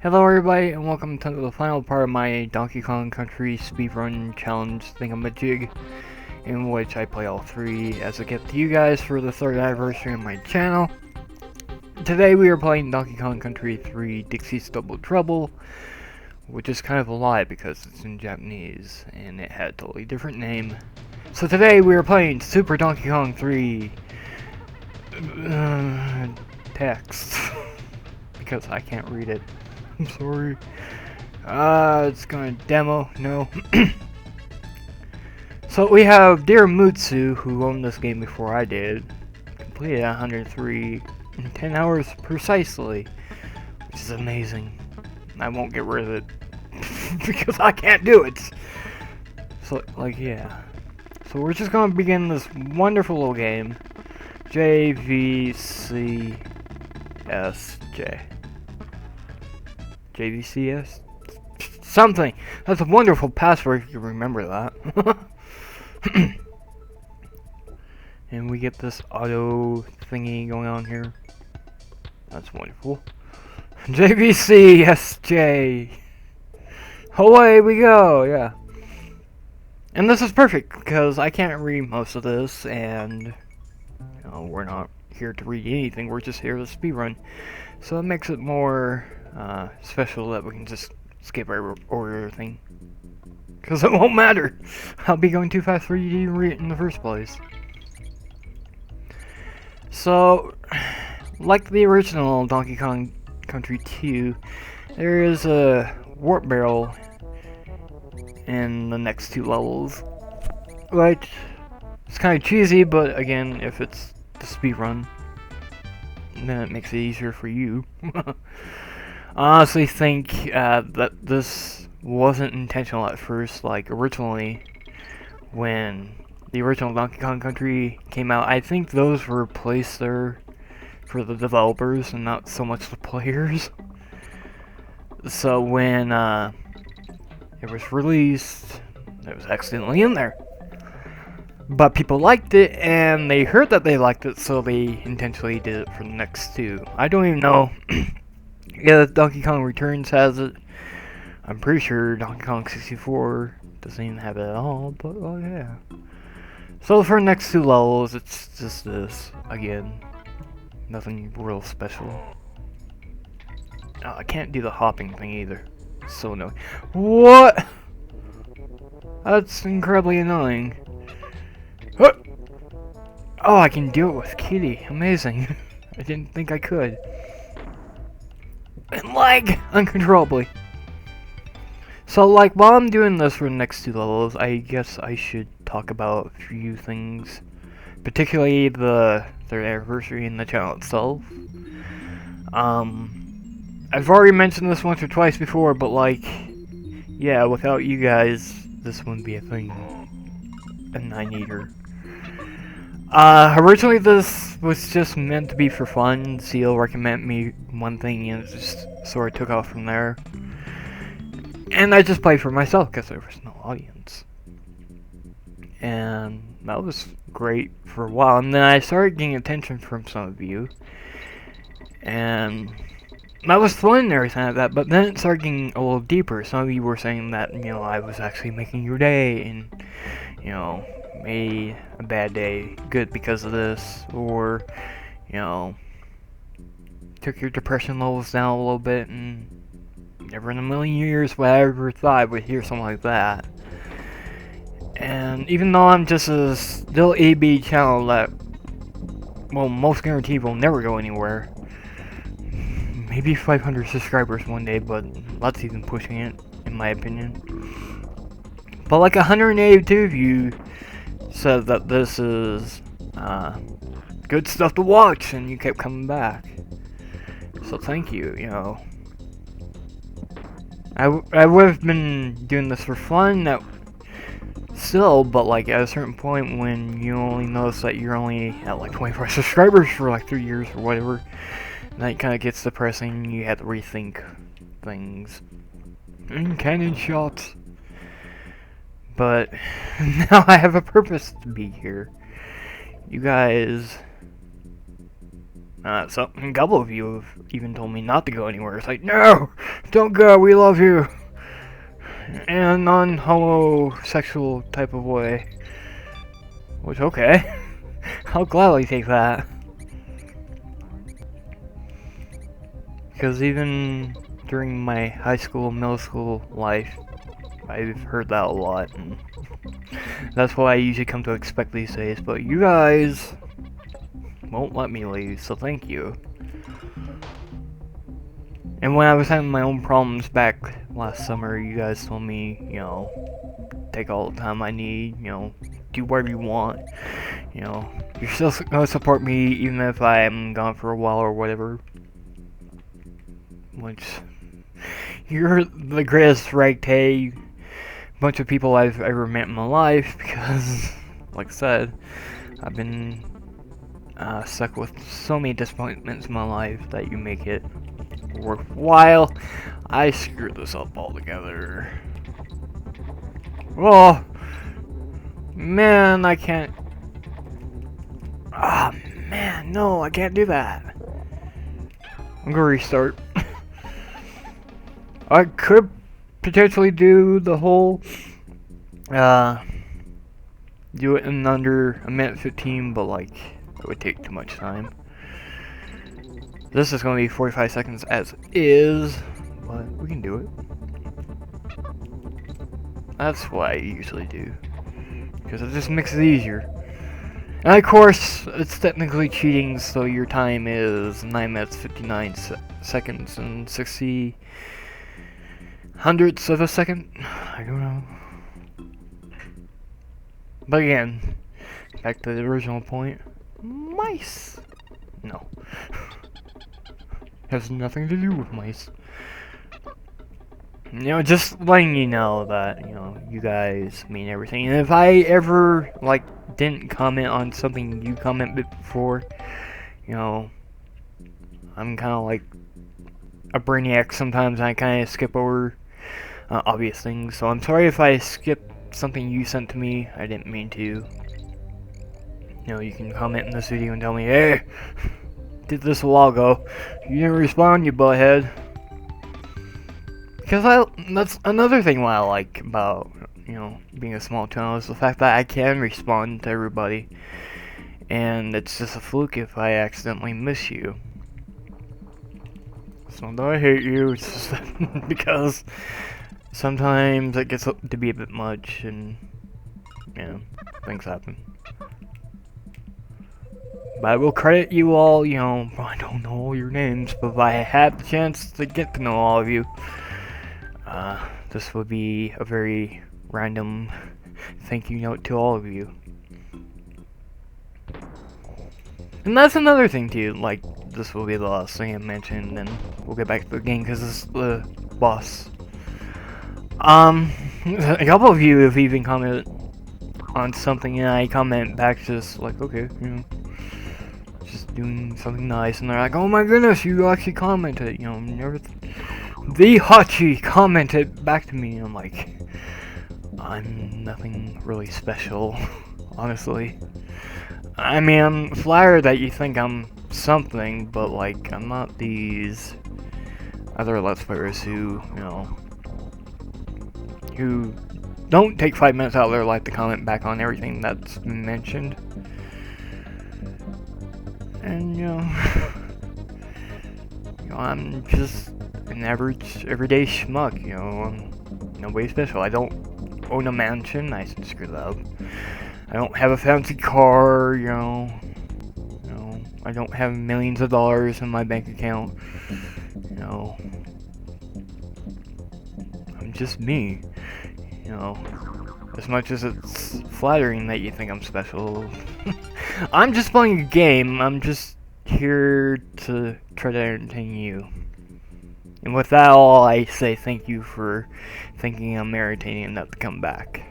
Hello everybody and welcome to the final part of my Donkey Kong Country Speedrun Challenge thingamajig, in which I play all three as a gift to you guys for the 3rd anniversary of my channel. Today we are playing Donkey Kong Country 3 Dixie's Double Trouble, which is kind of a lie because it's in Japanese and it had a totally different name. So today we are playing Super Donkey Kong 3 text because I can't read it. I'm sorry. It's gonna demo. No. So we have Dear Mutsu, who owned this game before I did, completed 103 in 10 hours precisely, which is amazing. I won't get rid of it because I can't do it. So, like, yeah. So we're just gonna begin this wonderful little game. JVCSJ. JVCS? Something! That's a wonderful password if you remember that. And we get this auto thingy going on here. That's wonderful. JVCSJ! Away we go! Yeah. And this is perfect, because I can't read most of this, and you know, we're not here to read anything, we're just here to speedrun. So it makes it more special that we can just skip everything. Because it won't matter. I'll be going too fast for you to even read it in the first place. So, like the original Donkey Kong Country 2, there is a warp barrel in the next 2 levels. Right? It's kind of cheesy, but again, if it's the speedrun, then it makes it easier for you. I honestly think that this wasn't intentional at first. Like, originally, when the original Donkey Kong Country came out, I think those were placed there for the developers and not so much the players. So when it was released, it was accidentally in there. But people liked it, and they heard that they liked it, so they intentionally did it for the next 2. I don't even know. Yeah, Donkey Kong Returns has it. I'm pretty sure Donkey Kong 64 doesn't even have it at all, but oh yeah. So for the next 2 levels, it's just this, again. Nothing real special. Oh, I can't do the hopping thing either. It's so annoying. What? That's incredibly annoying. Oh, I can do it with Kitty. Amazing. I didn't think I could. And lag uncontrollably. So, like, while I'm doing this for the next 2 levels, I guess I should talk about a few things. Particularly the 3rd anniversary and the channel itself. I've already mentioned this once or twice before, but like, yeah, without you guys, this wouldn't be a thing. And I need her. Originally this was just meant to be for fun. Seal recommended me one thing and it just sort of took off from there. And I just played for myself because there was no audience. And that was great for a while. And then I started getting attention from some of you. And that was fun and everything like that, but then it started getting a little deeper. Some of you were saying that, you know, I was actually making your day and, you know, made a bad day good because of this, or, you know, took your depression levels down a little bit, and never in a million years would I ever thought I would hear something like that. And even though I'm just a still AB channel that, well, most guaranteed will never go anywhere, maybe 500 subscribers one day, but that's even pushing it, in my opinion. But like 182 of you said that this is good stuff to watch, and you kept coming back. So thank you, you know. I would have been doing this for fun, still, but like at a certain point when you only notice that you're only at like 25 subscribers for like 3 years or whatever, that kind of gets depressing. You have to rethink things. And cannon shots. But now I have a purpose to be here. You guys So a couple of you have even told me not to go anywhere. It's like, no, don't go. We love you. In a non-homosexual type of way. Which, okay. I'll gladly take that. Because even during my high school, middle school life, I've heard that a lot. And that's what I usually come to expect these days. But you guys won't let me leave, so thank you. And when I was having my own problems back last summer, you guys told me, you know, take all the time I need, you know, do whatever you want. You know, you're still gonna support me even if I'm gone for a while or whatever. Which, you're the greatest ragtag bunch of people I've ever met in my life, because, like I said, I've been stuck with so many disappointments in my life that you make it worthwhile. I screwed this up altogether. Oh, man, I can't. Ah, man, no, I can't do that. I'm gonna restart. I could potentially do the whole, do it in under a minute 15, but like, it would take too much time. This is going to be 45 seconds as is, but we can do it. That's what I usually do, because it just makes it easier. And of course, it's technically cheating, so your time is 9 minutes 59 seconds and 60 hundredths of a second. I don't know. But again, back to the original point. Mice! No. Has nothing to do with mice. You know, just letting you know that, you know, you guys mean everything. And if I ever, like, didn't comment on something you commented before, you know, I'm kind of like a brainiac sometimes, and I kind of skip over obvious things. So I'm sorry if I skipped something you sent to me. I didn't mean to. You know, you can comment in this video and tell me, hey, did this a while ago. You didn't respond, you butthead. Because that's another thing what I like about, you know, being a small channel, is the fact that I can respond to everybody. And it's just a fluke if I accidentally miss you. It's not that I hate you, it's just because sometimes it gets to be a bit much, and, you know, things happen. But I will credit you all, you know, I don't know all your names, but if I had the chance to get to know all of you, this would be a very random thank you note to all of you. And that's another thing too, like, this will be the last thing I mentioned, and we'll get back to the game, because this is the boss. A couple of you have even commented on something, and I comment back just like, okay, you know, just doing something nice, and they're like, oh my goodness, you actually commented, you know, never the Hachi commented back to me, and I'm like, I'm nothing really special, honestly. I mean, I'm flattered that you think I'm something, but like, I'm not these other Let's Players who, you know, who don't take 5 minutes out of their life to comment back on everything that's been mentioned. And, you know, I'm just an average, everyday schmuck, you know, I'm nobody special. I don't own a mansion, I screwed that up. I don't have a fancy car, you know, I don't have millions of dollars in my bank account, you know, I'm just me, you know, as much as it's flattering that you think I'm special. I'm just playing a game, I'm just here to try to entertain you. And with that all, I say thank you for thinking I'm irritating enough to come back.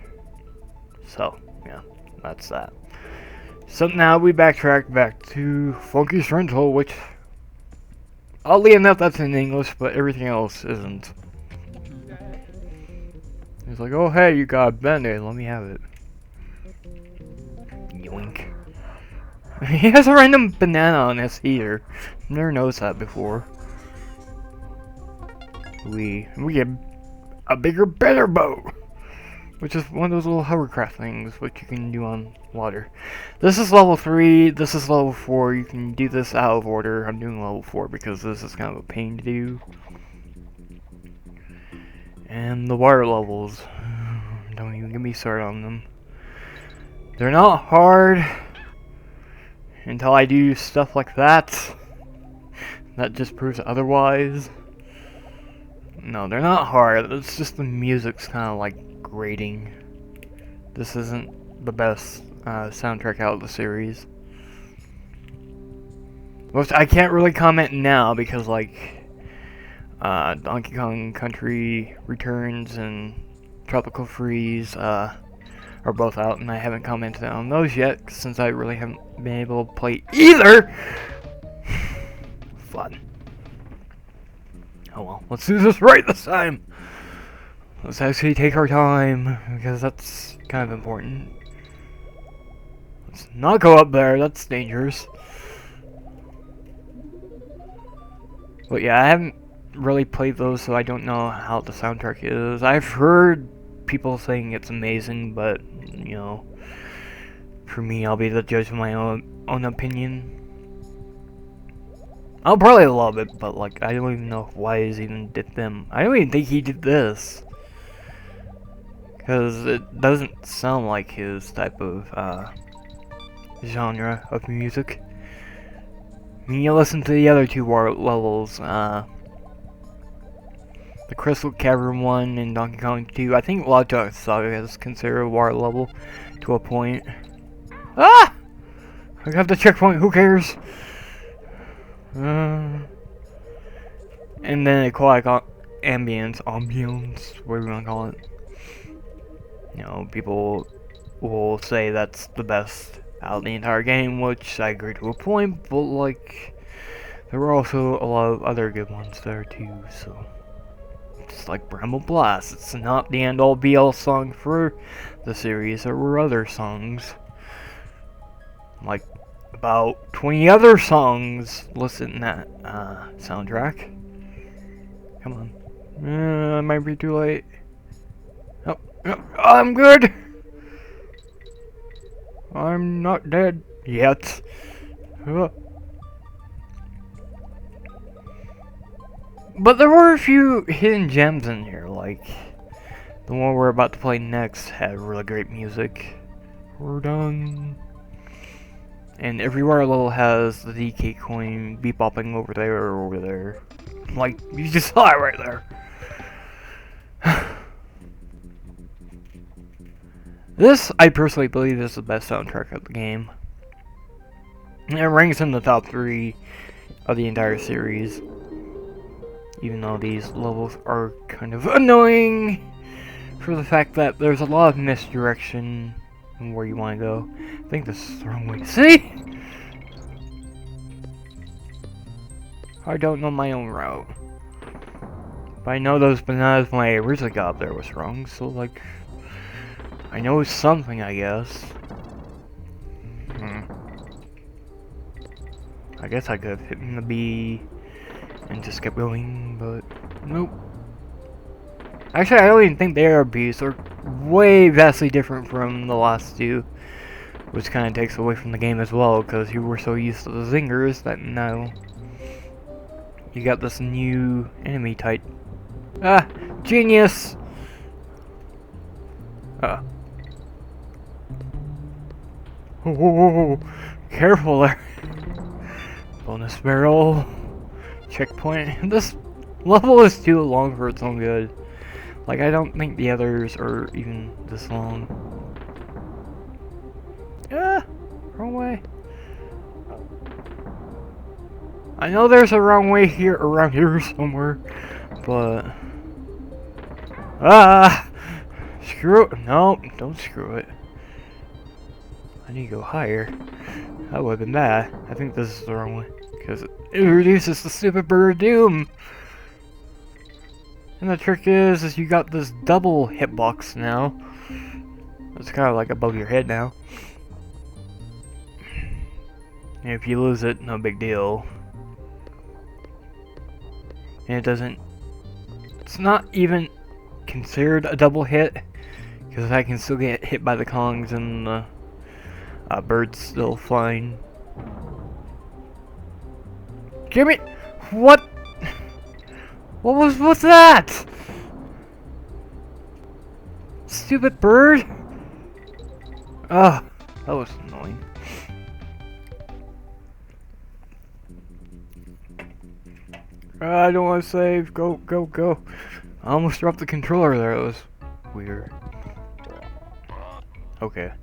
So, yeah, that's that. So now we backtrack back to Funky's Rental, which, oddly enough, that's in English, but everything else isn't. He's like, oh hey, you got a band-aid, let me have it. Yoink. He has a random banana on his ear. Never noticed that before. We get a bigger, better boat, which is one of those little hovercraft things which you can do on water. This is level 3. This is level 4. You can do this out of order. I'm doing level 4 because this is kind of a pain to do. And the water levels. Don't even get me started on them. They're not hard until I do stuff like that. That just proves otherwise. No, they're not hard. It's just the music's kind of like grating. This isn't the best soundtrack out of the series. Which I can't really comment now because like Donkey Kong Country Returns and Tropical Freeze are both out, and I haven't commented on those yet since I really haven't been able to play either. Fun. Oh well, let's do this right this time. Let's actually take our time because that's kind of important. Let's not go up there, that's dangerous. But yeah, I haven't really played those, so I don't know how the soundtrack is. I've heard people saying it's amazing, but you know, for me, I'll be the judge of my own opinion. I'll probably love it, but like I don't even know if Wise even did them. I don't even think he did this, because it doesn't sound like his type of genre of music. I mean, you listen to the other two levels, the Crystal Cavern one and Donkey Kong 2. I think Logic Saga is considered a water level to a point. Ah! I got the checkpoint, who cares? And then aquatic ambience, whatever you want to call it. You know, people will say that's the best out of the entire game, which I agree to a point, but like, there were also a lot of other good ones there too, so. It's like Bramble Blast, it's not the end-all be-all song for the series. There were other songs, like about 20 other songs listed in that soundtrack. Come on. I might be too late. Oh, I'm good! I'm not dead yet. But there were a few hidden gems in here, like the one we're about to play next had really great music. We're done. And every water level has the DK coin bebopping over there or over there. Like, you just saw it right there. This, I personally believe, is the best soundtrack of the game. And it ranks in the top 3 of the entire series. Even though these levels are kind of annoying for the fact that there's a lot of misdirection in where you want to go. I think this is the wrong way. See? I don't know my own route. But I know those bananas when I originally got up there was wrong, so like, I know something, I guess. I guess I could have hit the B and just kept going, but nope. Actually, I don't even think they are beasts. They're way vastly different from the last two, which kind of takes away from the game as well, because you were so used to the zingers that now you got this new enemy type. Ah, genius! Oh, careful there. Bonus barrel. Checkpoint. This level is too long for its own good. Like, I don't think the others are even this long. Ah! Wrong way. I know there's a wrong way here, around here somewhere, but... Ah! Screw it. No, don't screw it. I need to go higher. That would have been bad. I think this is the wrong way, because it reduces the stupid bird of doom. And the trick is you got this double hitbox now. It's kind of like above your head now. And if you lose it, no big deal. And it doesn't... It's not even considered a double hit, because I can still get hit by the Kongs and the birds still flying. Gimme! What? What's that? Stupid bird! Ugh, that was annoying. I don't want to save. Go, go, go. I almost dropped the controller there. That was weird. Okay.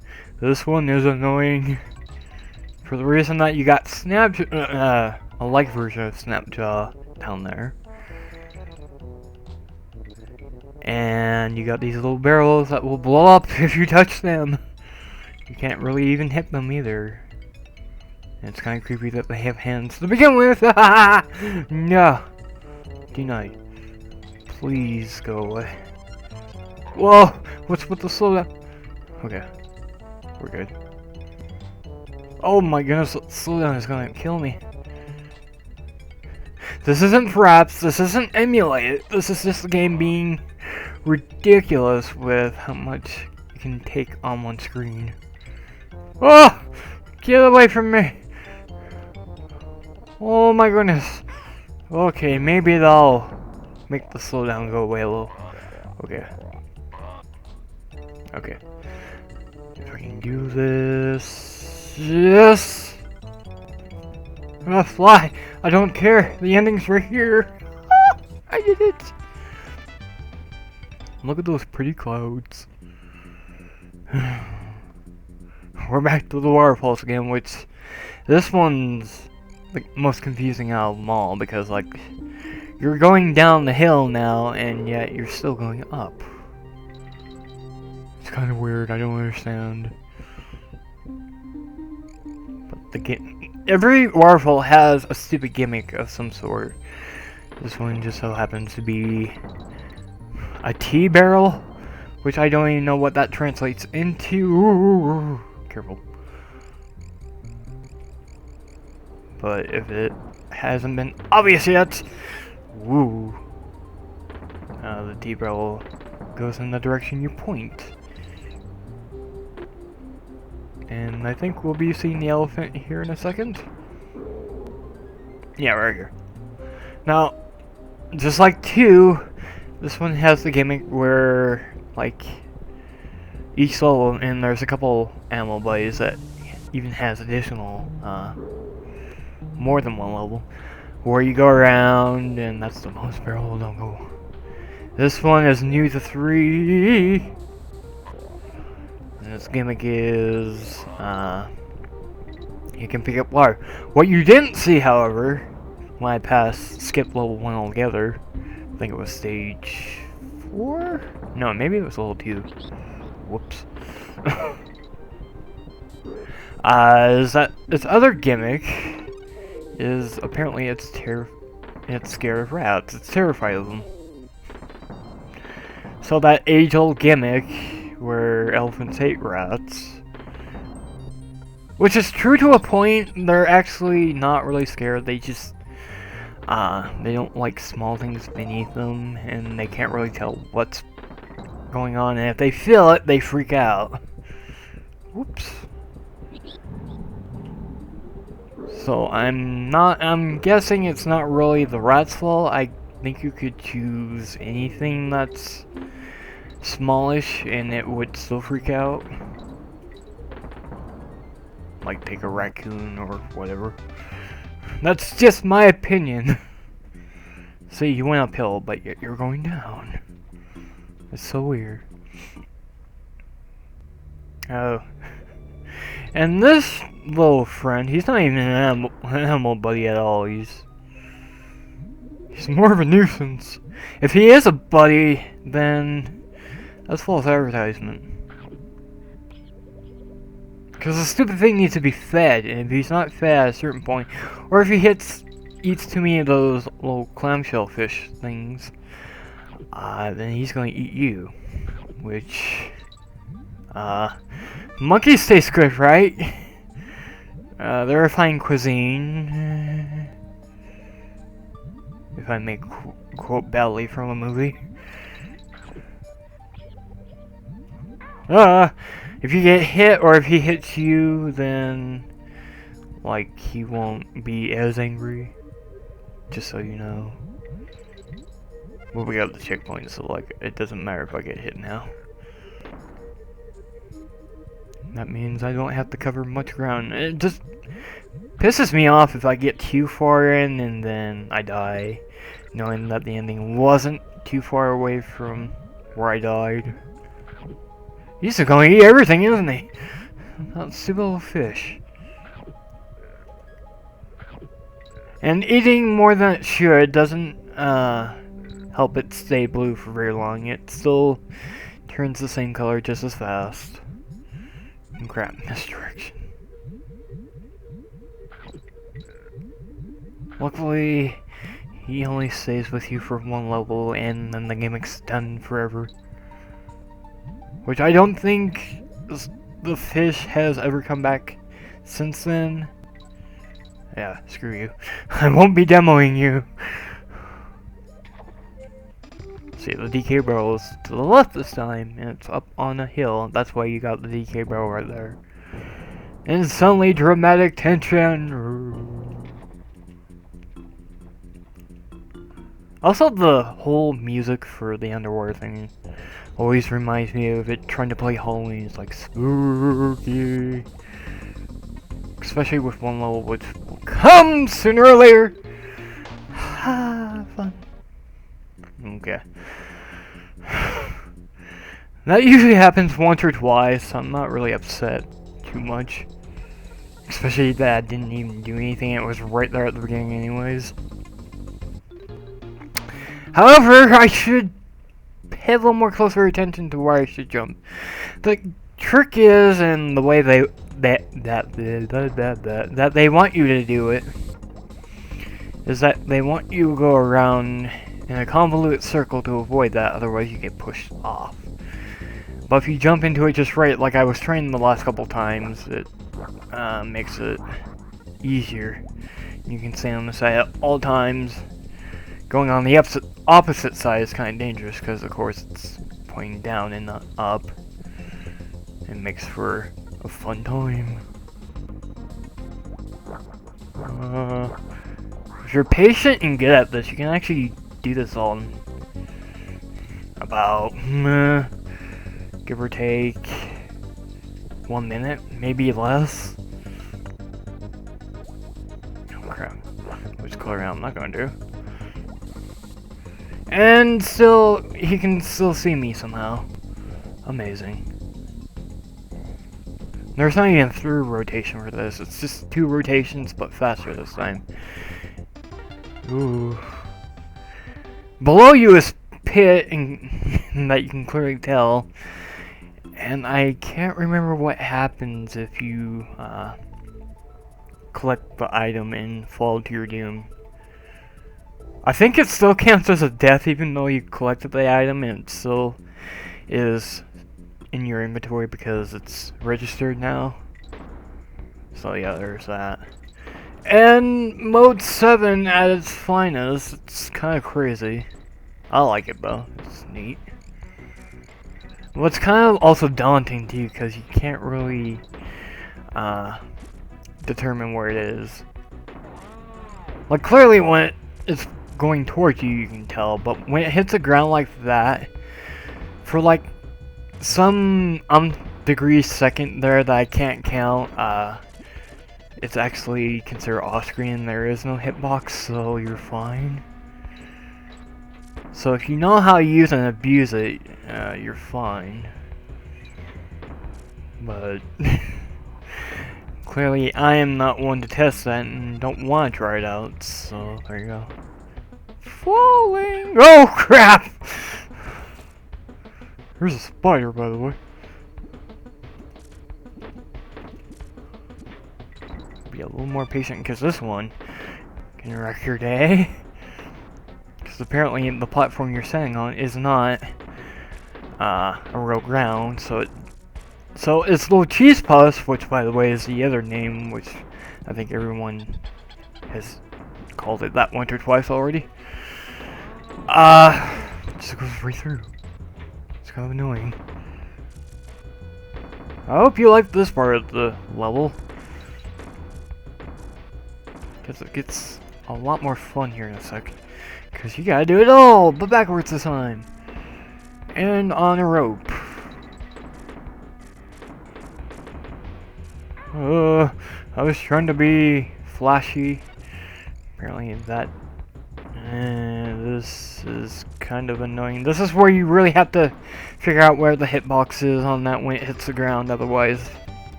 This one is annoying. For the reason that you got a light version of Snapjaw down there. And you got these little barrels that will blow up if you touch them. You can't really even hit them either. And it's kind of creepy that they have hands to begin with. No. Denied. Please go away. Whoa! What's with the slowdown? Okay. We're good. Oh my goodness, the slowdown is gonna kill me. This isn't fraps, this isn't emulated. This is just the game being ridiculous with how much you can take on one screen. Oh! Get away from me! Oh my goodness. Okay, maybe that'll make the slowdown go away a little. Okay. Okay. If I can do this... Yes! I'm gonna fly! I don't care! The ending's right here! I did it! Look at those pretty clouds. We're back to the waterfalls again, which... This one's the most confusing out of them all, because, like... You're going down the hill now, and yet you're still going up. It's kind of weird, I don't understand. But every waterfall has a stupid gimmick of some sort. This one just so happens to be a tea barrel, which I don't even know what that translates into. Careful. But if it hasn't been obvious yet, woo. The tea barrel goes in the direction you point. And I think we'll be seeing the elephant here in a second. Yeah, right here. Now, just like 2, this one has the gimmick where, like, each level, and there's a couple animal buddies that even has additional, more than one level, where you go around, and that's the most barrel, don't go. This one is new to 3. And this gimmick is, you can pick up water. What you didn't see, however, when I skipped level 1 altogether, I think it was stage 4? No, maybe it was level 2. Whoops. Is that its other gimmick is apparently it's scared of rats. It's terrified of them. So that age-old gimmick where elephants hate rats, which is true to a point, they're actually not really scared, they just they don't like small things beneath them, and they can't really tell what's going on, and if they feel it, they freak out. Whoops. So I'm guessing it's not really the rat's fault. I think you could choose anything that's smallish and it would still freak out. Like take a raccoon or whatever. That's just my opinion. See, you went uphill, but yet you're going down. It's so weird. Oh. And this little friend, he's not even an animal buddy at all. He's more of a nuisance. If he is a buddy, then that's false advertisement. Because the stupid thing needs to be fed, and if he's not fed at a certain point, or if he eats too many of those little clamshell fish things, then he's going to eat you. Which, monkeys taste good, right? They're a fine cuisine. If I may quote badly from a movie. If you get hit or if he hits you, then like he won't be as angry. Just so you know. Well, we got the checkpoint, so like it doesn't matter if I get hit now. That means I don't have to cover much ground. It just pisses me off if I get too far in and then I die, knowing that the ending wasn't too far away from where I died. He's just gonna eat everything, isn't he? That stupid little fish. And eating more than it should doesn't help it stay blue for very long. It still turns the same color just as fast. And crap, misdirection. Luckily, he only stays with you for one level and then the game extends forever. Which I don't think the fish has ever come back since then. Yeah, screw you. I won't be demoing you. See, the DK barrel is to the left this time, and it's up on a hill. That's why you got the DK barrel right there. And suddenly, dramatic tension. Also, the whole music for the underwater thing always reminds me of it trying to play Halloween. It's like spooky. Especially with one level which will come sooner or later. Fun. Okay. That usually happens once or twice, so I'm not really upset too much. Especially that I didn't even do anything, it was right there at the beginning anyways. However, I should pay a little more closer attention to where I should jump. The trick is, and the way they that they want you to do it, is that they want you to go around in a convoluted circle to avoid that, otherwise you get pushed off. But if you jump into it just right, like I was trying the last couple times, it makes it easier. You can stay on the side at all times. Going on the opposite side is kind of dangerous because, of course, it's pointing down and not up. It makes for a fun time. If you're patient and good at this, you can actually do this all in about, give or take, 1 minute, maybe less. Oh crap, which color I'm not going to do. And still, he can still see me somehow. Amazing. There's not even 3 rotation for this, it's just 2 rotations, but faster this time. Ooh. Below you is pit, and that you can clearly tell. And I can't remember what happens if you collect the item and fall to your doom. I think it still counts as a death even though you collected the item, and it still is in your inventory because it's registered now. So yeah, there's that. And mode 7 at its finest, it's kind of crazy. I like it though, it's neat. Well, it's kind of also daunting too because you can't really determine where it is. Like clearly when it's going towards you, you can tell, but when it hits the ground like that, for like some degree second there that I can't count, it's actually considered off-screen. There is no hitbox, so you're fine. So if you know how to use and abuse it, you're fine. But clearly I am not one to test that and don't want to try it out, so there you go. Falling! Oh crap! There's a spider, by the way. Be a little more patient because this one can wreck your day. Because apparently the platform you're standing on is not a real ground, so it's Little Cheese Puffs, which by the way is the other name, which I think everyone has called it that once or twice already. Just goes right through. It's kind of annoying. I hope you like this part of the level, because it gets a lot more fun here in a sec. Because you gotta do it all, but backwards this time. And on a rope. I was trying to be flashy. Apparently that... this is kind of annoying. This is where you really have to figure out where the hitbox is on that when it hits the ground. Otherwise,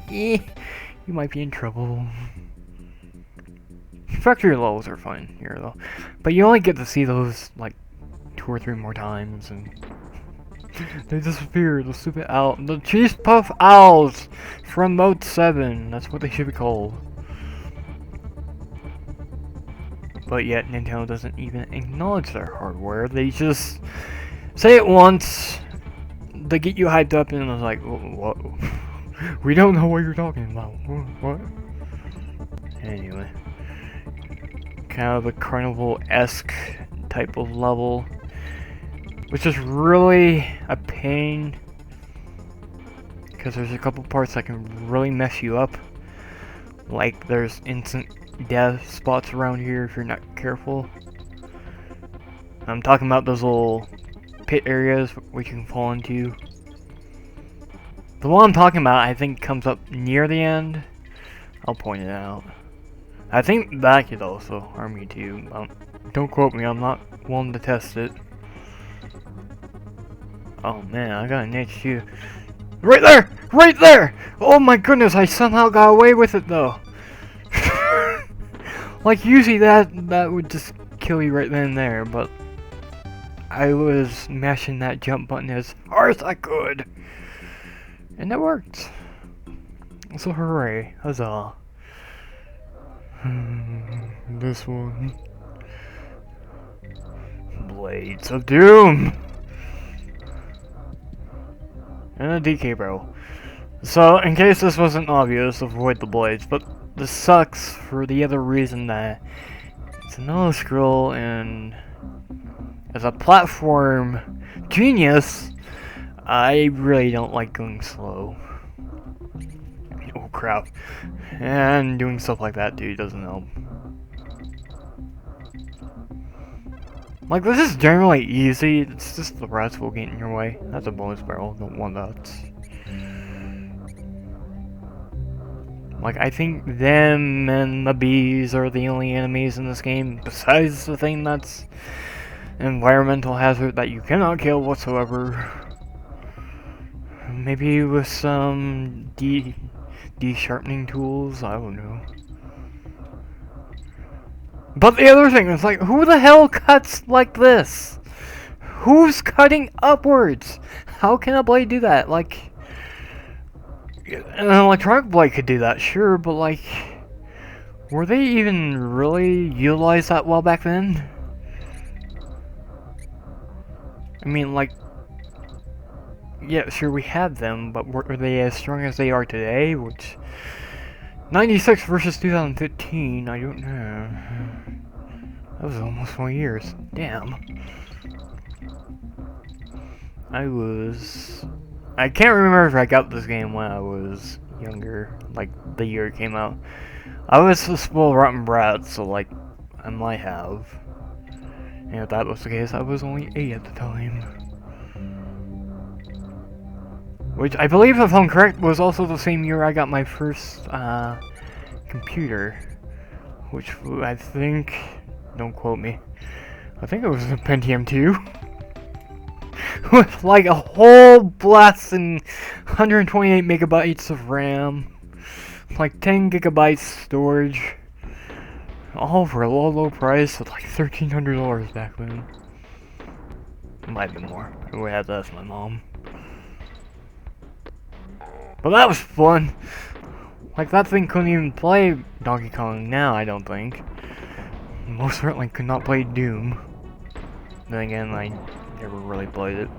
you might be in trouble. Factory levels are fun here though. But you only get to see those like 2 or 3 more times and... they disappear, the stupid owl. The Cheese Puff Owls from Mode 7. That's what they should be called. But yet Nintendo doesn't even acknowledge their hardware. They just say it once, they get you hyped up, and it's like, what? We don't know what you're talking about. What? Anyway. Kind of a carnival-esque type of level, which is really a pain, because there's a couple parts that can really mess you up. Like, there's instant death spots around here if you're not careful. I'm talking about those little pit areas which you can fall into. The one I'm talking about, I think, comes up near the end. I'll point it out. I think that could also harm you too. Don't quote me, I'm not one to test it. Oh man, I got an itch too. Right there! Right there! Oh my goodness, I somehow got away with it though. Like usually that would just kill you right then and there, but I was mashing that jump button as hard as I could. And that worked. So hooray, huzzah. This one. Blades of Doom! And a DK barrel. So, in case this wasn't obvious, avoid the blades, but this sucks for the other reason that it's a no-scroll, and as a platform genius, I really don't like going slow. Oh crap. And doing stuff like that, dude, doesn't help. Like, this is generally easy, it's just the rats will get in your way. That's a bonus barrel, don't want that. Like, I think them and the bees are the only enemies in this game, besides the thing that's an environmental hazard that you cannot kill whatsoever. Maybe with some de-sharpening tools, I don't know. But the other thing is, like, who the hell cuts like this? Who's cutting upwards? How can a blade do that? Like, an electronic blade could do that, sure, but like, were they even really utilized that well back then? I mean, like, yeah, sure, we had them, but were they as strong as they are today? Which, 96 versus 2015, I don't know. That was almost 4 years. Damn. I can't remember if I got this game when I was younger, like the year it came out. I was a spoiled rotten brat, so like, I might have. And if that was the case, I was only 8 at the time. Which, I believe, if I'm correct, was also the same year I got my first computer. Which I think, don't quote me, I think it was a Pentium 2. With like a whole blasting 128 megabytes of RAM, like 10 gigabytes storage, all for a low price of like $1,300 back then. It might be more. I would have to ask my mom. But that was fun. Like, that thing couldn't even play Donkey Kong now, I don't think. Most certainly could not play Doom. Then again, I never really played it.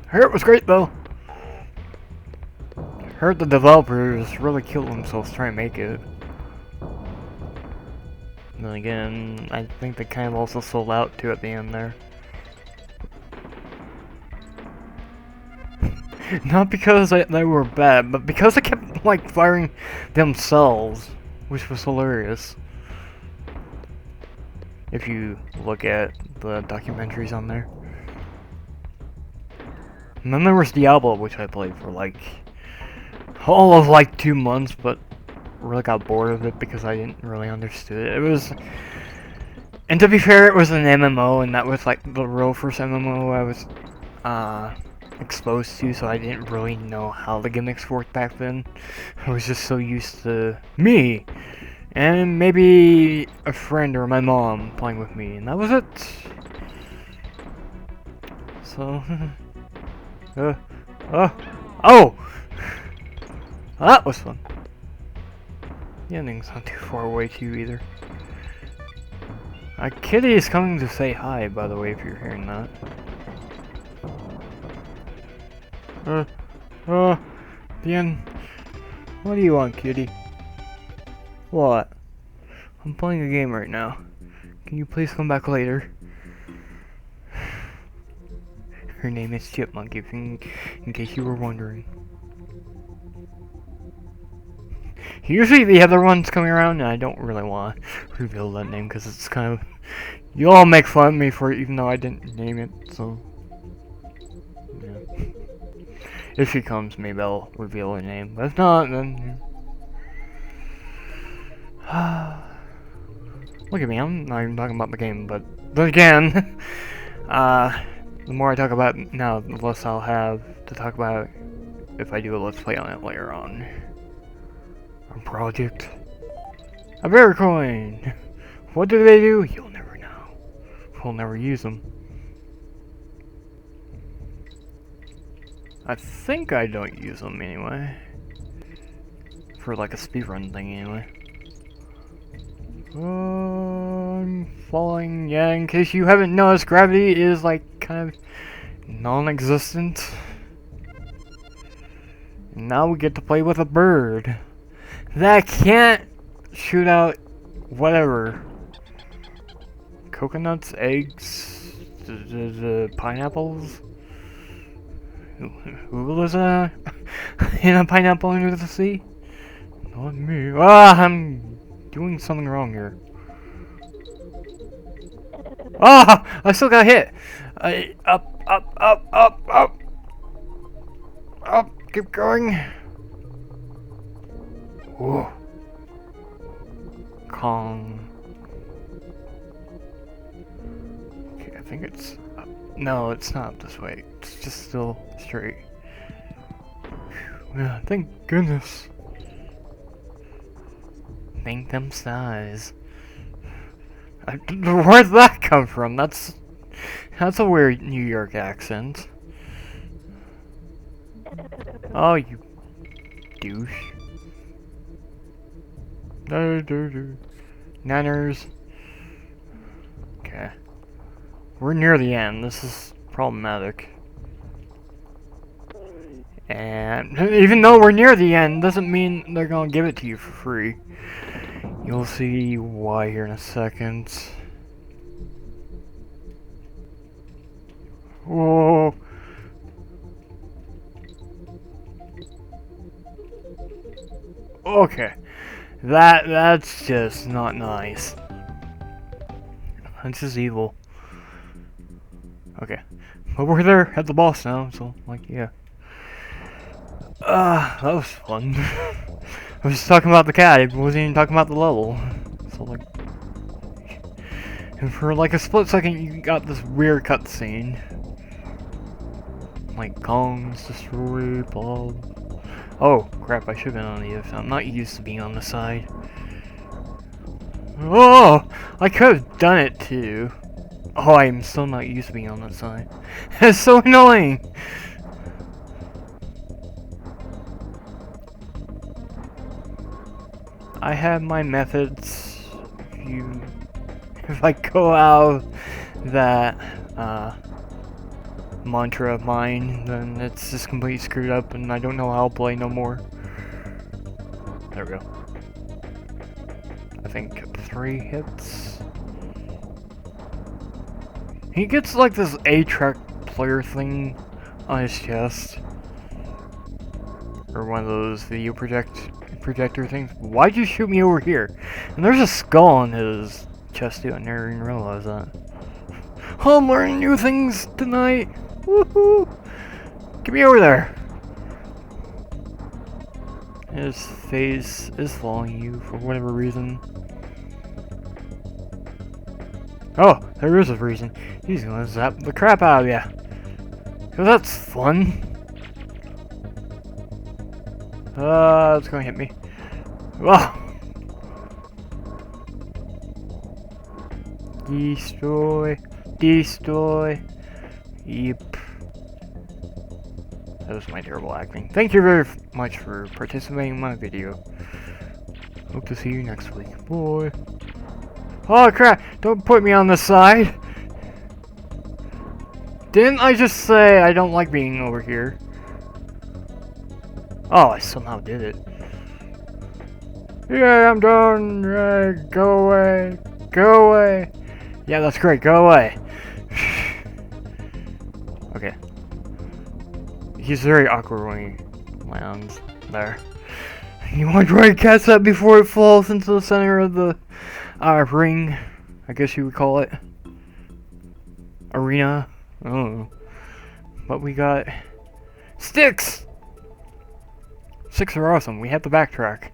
Heard it was great though. Heard the developers really killed themselves trying to make it. Then again, I think they kind of also sold out too at the end there. Not because they were bad, but because they kept like firing themselves, which was hilarious. If you look at the documentaries on there. And then there was Diablo, which I played for like all of like 2 months, but really got bored of it because I didn't really understand it. It was, and to be fair, it was an MMO, and that was like the real first MMO I was exposed to, so I didn't really know how the gimmicks worked back then. I was just so used to me and maybe a friend or my mom playing with me, and that was it. So, oh! That was fun. The ending's not too far away too either. Kitty is coming to say hi, by the way, if you're hearing that. The end. What do you want, Kitty? What? I'm playing a game right now. Can you please come back later? Her name is Chipmunk, in case you were wondering. Usually the other ones coming around, and I don't really want to reveal that name because it's kind of... You all make fun of me for it, even though I didn't name it, so... Yeah. If she comes, maybe I'll reveal her name. But if not, then... Look at me, I'm not even talking about the game, but again... the more I talk about it now, the less I'll have to talk about if I do a Let's Play on it later on. Project. A bear coin! What do they do? You'll never know. We'll never use them. I think I don't use them anyway. For like a speedrun thing anyway. I'm falling. Yeah, in case you haven't noticed, gravity is like kind of non-existent. Now we get to play with a bird that can't shoot out whatever. Coconuts, eggs, pineapples. Who was in a pineapple under the sea? Not me. Ah, I'm doing something wrong here. Ah, I still got hit. Up, up, up, up, up. Up, keep going. Whoa. Kong. Okay, I think it's up. No, it's not this way. It's just still straight. Yeah, thank goodness. Thank them size. Where'd that come from? That's a weird New York accent. Oh, you douche. Nanners. Okay. We're near the end. This is problematic. And even though we're near the end, doesn't mean they're gonna give it to you for free. You'll see why here in a second. Whoa. Okay. That's just not nice. That's just evil. Okay. But we're there at the boss now, so like yeah. That was fun. I was just talking about the cat, I wasn't even talking about the level. So like, and for like a split second you got this weird cutscene. Like Kong's destroy, blah. Oh crap, I should've been on the other side. I'm not used to being on the side. Oh! I could've done it too. Oh, I'm still not used to being on that side. It's so annoying! I have my methods. If I go out that mantra of mine, then it's just completely screwed up and I don't know how I'll play no more. There we go. I think 3 hits. He gets like this A-track player thing on his chest. Or one of those video projector things. Why'd you shoot me over here? And there's a skull on his chest too. I never even realized that. I'm learning new things tonight. Woohoo! Get me over there. His face is following you for whatever reason. Oh, there is a reason. He's gonna zap the crap out of ya. Cause that's fun. It's gonna hit me. Whoa! Destroy. Destroy. Yep. That was my terrible acting. Thank you very much for participating in my video. Hope to see you next week. Bye. Oh crap! Don't put me on the side! Didn't I just say I don't like being over here? Oh, I somehow did it. Yeah, I'm done. Go away. Go away. Yeah, that's great. Go away. Okay. He's very awkward when he lands there. You want to try to catch that before it falls into the center of the ring, I guess you would call it. Arena. I don't know. But we got sticks! Sticks are awesome. We have to backtrack.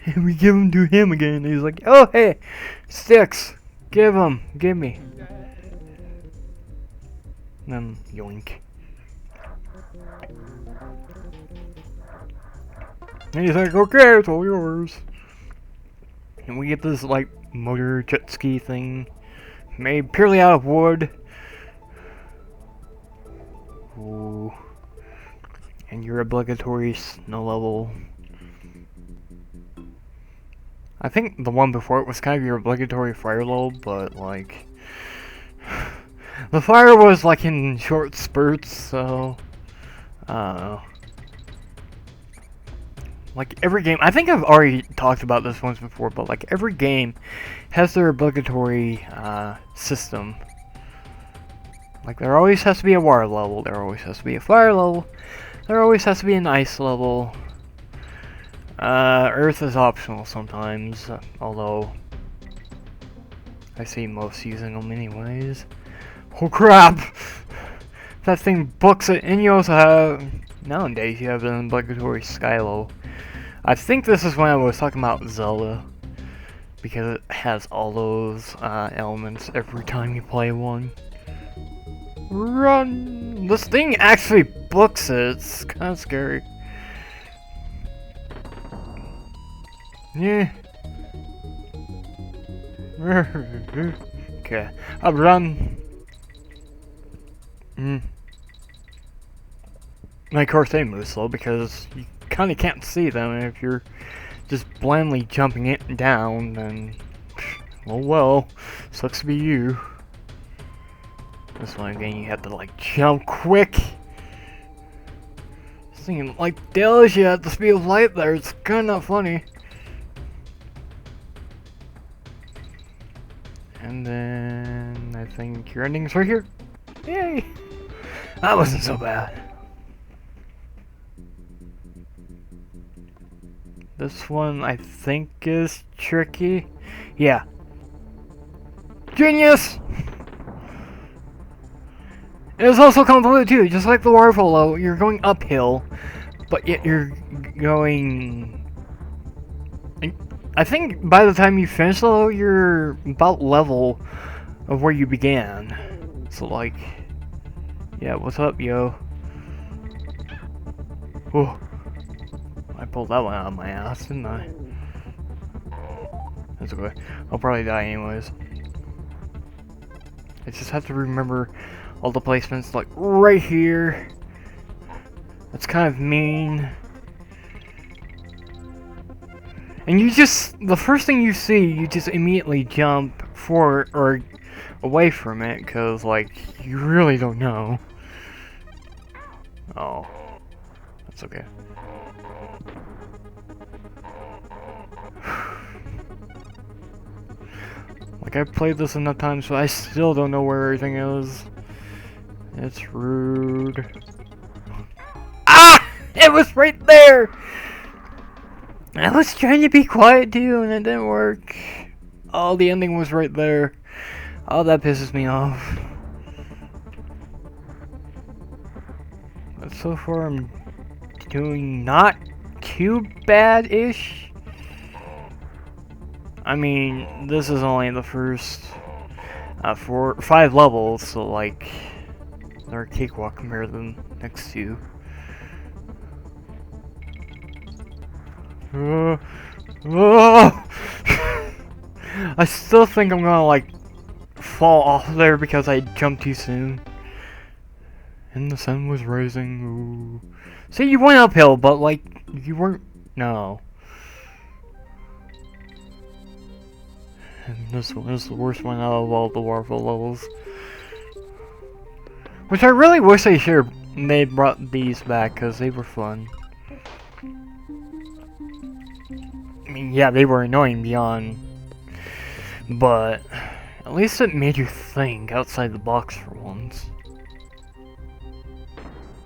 And we give them to him again. And he's like, oh hey, sticks. Give them. Give me. And then yoink. And he's like, okay, it's all yours. And we get this like motor jet ski thing made purely out of wood. Ooh. And your obligatory snow level. I think the one before it was kind of your obligatory fire level, but like the fire was like in short spurts, so I don't know. Like every game, I think I've already talked about this once before, but like every game has their obligatory system. Like there always has to be a water level, there always has to be a fire level, there always has to be an ice level. Earth is optional sometimes, although I see most using them anyways. Oh crap! That thing books it, and you also have, nowadays you have an obligatory sky level. I think this is when I was talking about Zelda, because it has all those elements every time you play one. Run! This thing actually books it, it's kind of scary. Yeah. Okay, I'll run. And of course they move slow because you kind of can't see them, and if you're just blindly jumping it down, then oh well, sucks to be you. This one again, you have to like jump quick. This thing like dails you at the speed of light there, it's kind of funny. And then I think your ending's right here. Yay! That wasn't so bad. This one I think is tricky. Yeah. Genius! It's also convoluted too, just like the waterfall level, you're going uphill, but yet you're going... I think by the time you finish the level, you're about level of where you began. So like, yeah, what's up, yo? Oh, I pulled that one out of my ass, didn't I? That's okay. I'll probably die anyways. I just have to remember all the placements, like right here. That's kind of mean. And you just, the first thing you see, you just immediately jump for or away from it, because, like, you really don't know. Oh, that's okay. Like, I played this enough times, so I still don't know where everything is. It's rude. Ah! It was right there! I was trying to be quiet too, and it didn't work. Oh, the ending was right there. Oh, that pisses me off. But so far, I'm doing not too bad-ish. I mean, this is only the first 5 levels, so like, they're a cakewalk compared to the next 2. I still think I'm gonna like fall off there because I jumped too soon. And the sun was rising. Ooh. See, you went uphill, but like you weren't. No. And this one is the worst one out of all the waterfall levels. Which I really wish they brought these back because they were fun. I mean, yeah, they were annoying beyond, but at least it made you think outside the box for once.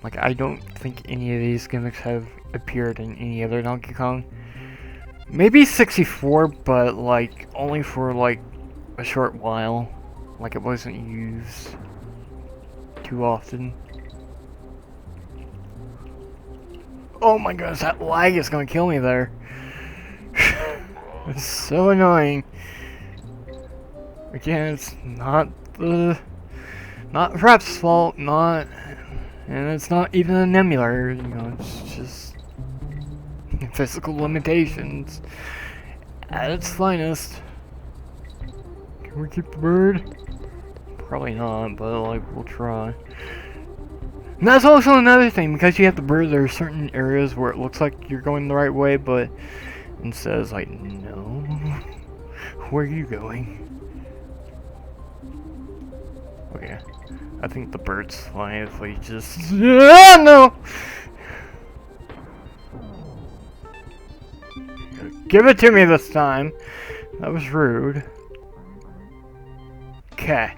Like, I don't think any of these gimmicks have appeared in any other Donkey Kong. Maybe 64, but like only for like a short while. Like, it wasn't used too often. Oh my gosh, that lag is gonna kill me there. It's so annoying. Again, it's not Rap's fault, and it's not even an emulator, you know, it's just physical limitations at its finest. Can we keep the bird? Probably not, but like, we'll try. And that's also another thing, because you have the bird, there are certain areas where it looks like you're going the right way, but it says like, no, where are you going? Okay, I think the bird's fine if we just, ah, no! Give it to me this time. That was rude. Okay.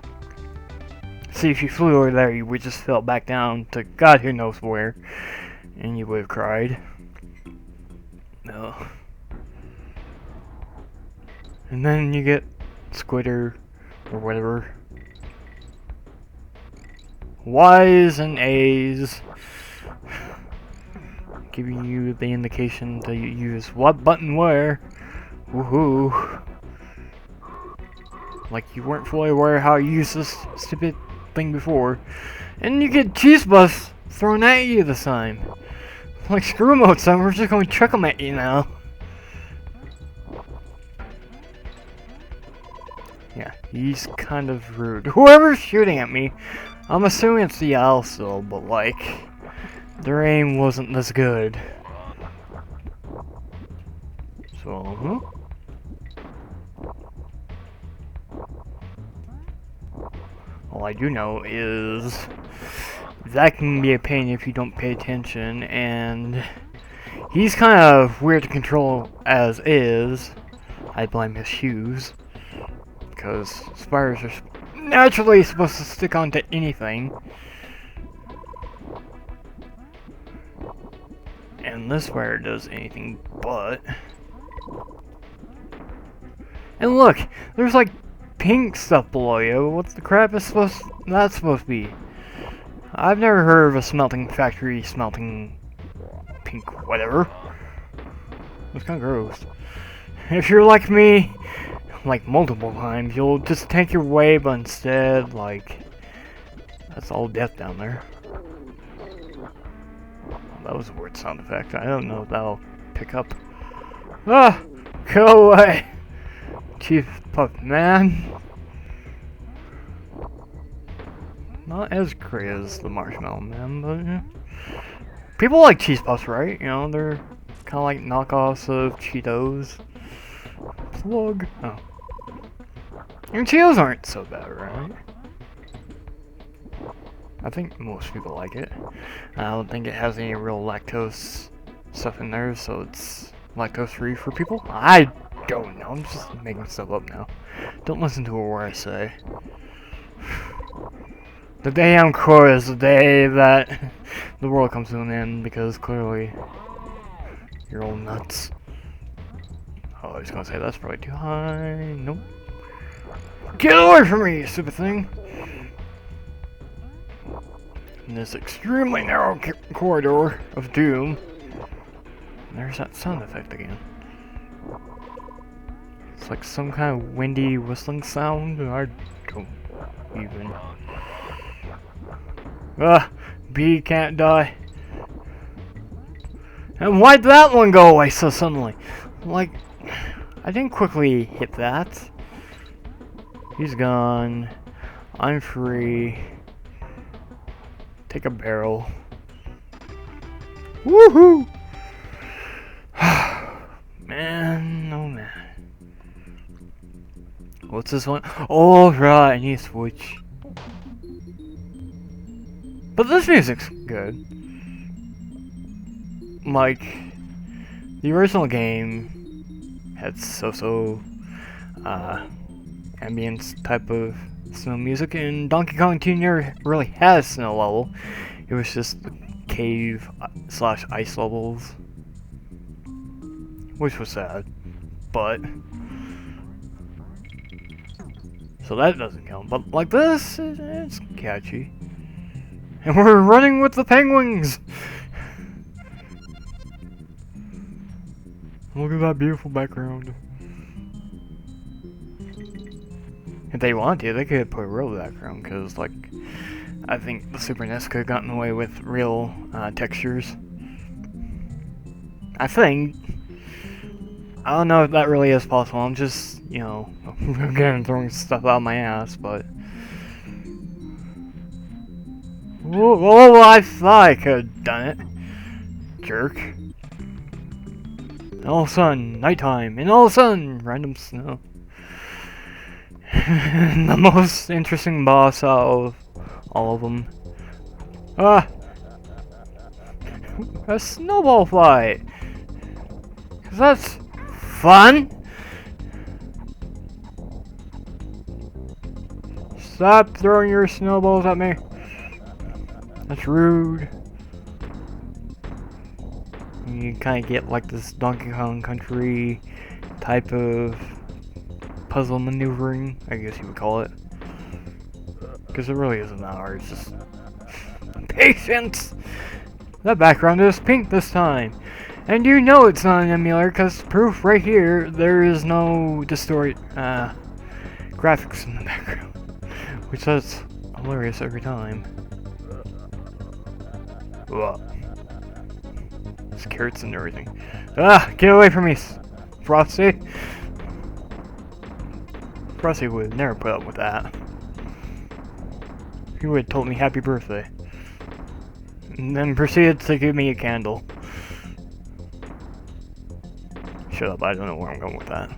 See, if you flew over there, you would just fell back down to God who knows where, and you would have cried. No. And then you get Squitter, or whatever. Y's and A's. Giving you the indication to use what button where. Woohoo. Like you weren't fully aware how you used this stupid thing before. And you get cheese bus thrown at you this time. Like, screw mode, son, we're just going to chuck them at you now. Yeah, he's kind of rude. Whoever's shooting at me, I'm assuming it's the owl still, but like, their aim wasn't this good. So, all I do know is that can be a pain if you don't pay attention, and he's kind of weird to control as is. I blame his shoes, because spiders are naturally supposed to stick onto anything. And this spider does anything but. And look, there's like pink stuff below you. What the crap is that's supposed to be? I've never heard of a smelting factory smelting pink whatever. It's kind of gross. If you're like me, like multiple times, you'll just take your way, but instead, like, that's all death down there. That was a weird sound effect. I don't know if that'll pick up. Ah! Go away! Chief Puff Man. Not as great as the Marshmallow Man, but yeah. People like Cheese Puffs, right? You know, they're kind of like knockoffs of Cheetos. Plug. Oh. And Cheetos aren't so bad, right? I think most people like it. I don't think it has any real lactose stuff in there, so it's lactose free for people. I don't know. I'm just making stuff up now. Don't listen to a word I say. The day I'm core is the day that the world comes to an end, because clearly you're all nuts. Oh, I was gonna say that's probably too high. Nope. Get away from me, you stupid thing! In this extremely narrow corridor of doom. There's that sound effect again. It's like some kind of windy whistling sound. I don't even. B can't die. And why'd that one go away so suddenly? Like, I didn't quickly hit that. He's gone. I'm free. Take a barrel. Woohoo! Man, oh man. What's this one? Oh right, I need to switch. But this music's good. Like, the original game had so-so ambience type of snow music, and Donkey Kong 2 never really had a snow level. It was just cave slash ice levels, which was sad, but so that doesn't count. But like this, it's catchy, and we're running with the penguins. Look at that beautiful background. If they wanted to, they could put a real background, because, like, I think the Super NES could have gotten away with real textures. I think. I don't know if that really is possible. I'm just, you know, again, throwing stuff out of my ass, but. Whoa, I thought I could have done it. Jerk. And all of a sudden, nighttime, and all of a sudden, random snow. The most interesting boss out of all of them. A snowball fight! 'Cause that's fun! Stop throwing your snowballs at me! That's rude. You kind of get like this Donkey Kong Country type of puzzle maneuvering, I guess you would call it. Because it really isn't that hard, it's just patience! That background is pink this time. And you know it's not an emulator, because proof right here, there is no distorted graphics in the background. Which is hilarious every time. Ugh. There's carrots and everything. Get away from me, Frosty! Frosty would never put up with that. He would have told me happy birthday. And then proceeded to give me a candle. Shut up, I don't know where I'm going with that.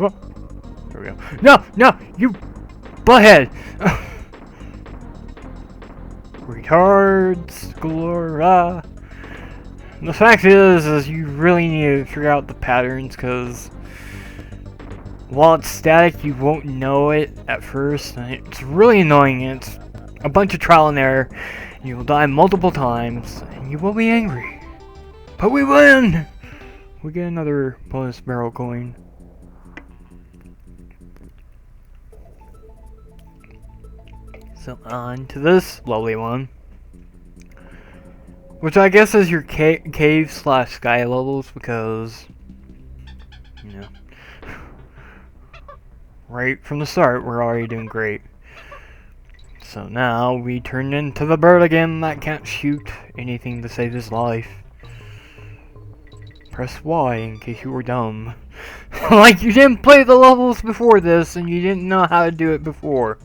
Oh, there we go. No, you butthead! Retards galore. The fact is you really need to figure out the patterns, because while it's static, you won't know it at first. And it's really annoying. It's a bunch of trial and error. You will die multiple times, and you will be angry. But we win! We get another bonus barrel coin. So on to this lovely one. Which I guess is your cave slash sky levels, because, you know, right from the start, we're already doing great. So now we turn into the bird again that can't shoot anything to save his life. Press Y in case you were dumb. Like you didn't play the levels before this and you didn't know how to do it before.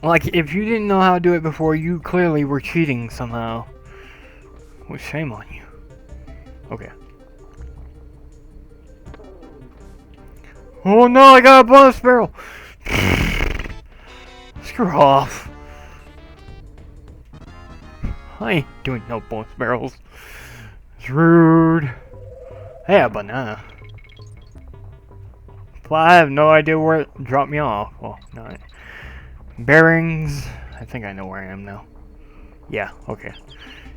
Like if you didn't know how to do it before, you clearly were cheating somehow. Well, shame on you. Okay. Oh no, I got a bonus barrel! Screw off. I ain't doing no bonus barrels. It's rude. Hey, a banana. Well, I have no idea where it dropped me off. Well, no. Bearings. I think I know where I am now. Yeah, okay.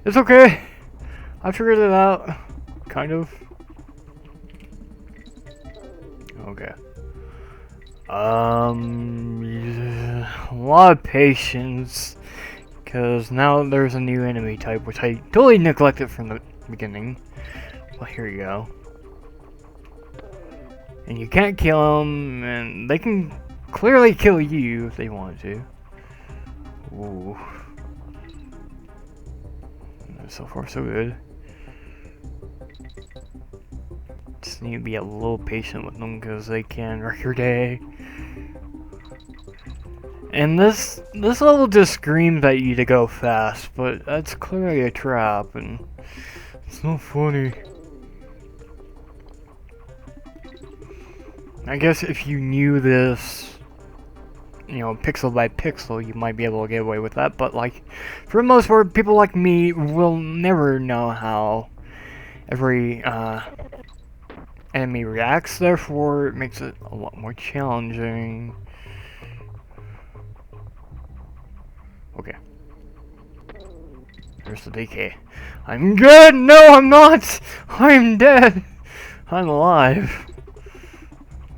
It's okay. I figured it out. Kind of. Okay. Yeah, a lot of patience. Because now there's a new enemy type, which I totally neglected from the beginning. Well, here you go. And you can't kill them, and they can clearly kill you if they want to. Ooh. So far, so good. Just need to be a little patient with them because they can wreck your day. And this level just screams at you to go fast, but that's clearly a trap, and it's not funny. I guess if you knew this, you know, pixel by pixel, you might be able to get away with that, but like, for the most part, people like me will never know how every enemy reacts, therefore it makes it a lot more challenging. Okay. There's the DK. I'm good! No, I'm not! I'm dead! I'm alive.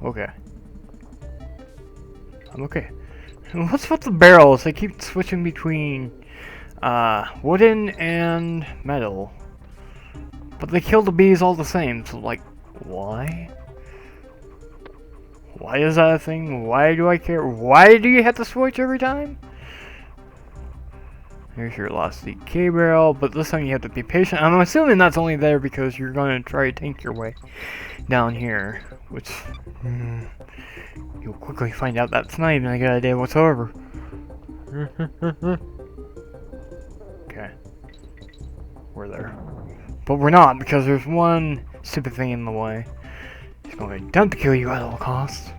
Okay. I'm okay. What's with the barrels? They keep switching between wooden and metal. But they kill the bees all the same, so like, why? Why is that a thing? Why do I care? Why do you have to switch every time? Here's your last DK barrel, but this time you have to be patient. I'm assuming that's only there because you're going to try to tank your way down here, which you'll quickly find out that's not even a good idea whatsoever. Okay. We're there. But we're not, because there's one stupid thing in the way. He's going to attempt to kill you at all costs.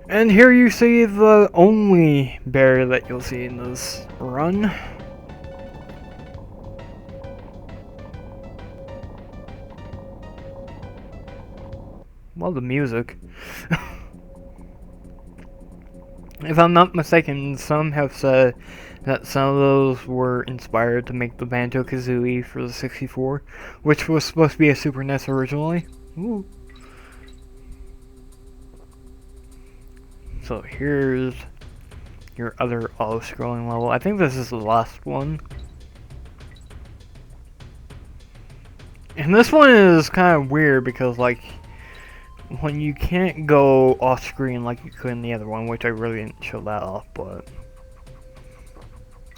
And here you see the only bear that you'll see in this run. Well, the music. If I'm not mistaken, some have said that some of those were inspired to make the Banjo-Kazooie for the 64, which was supposed to be a Super NES originally. Ooh. So here's your other auto-scrolling level. I think this is the last one. And this one is kind of weird because, like, when you can't go off-screen like you could in the other one, which I really didn't show that off, but...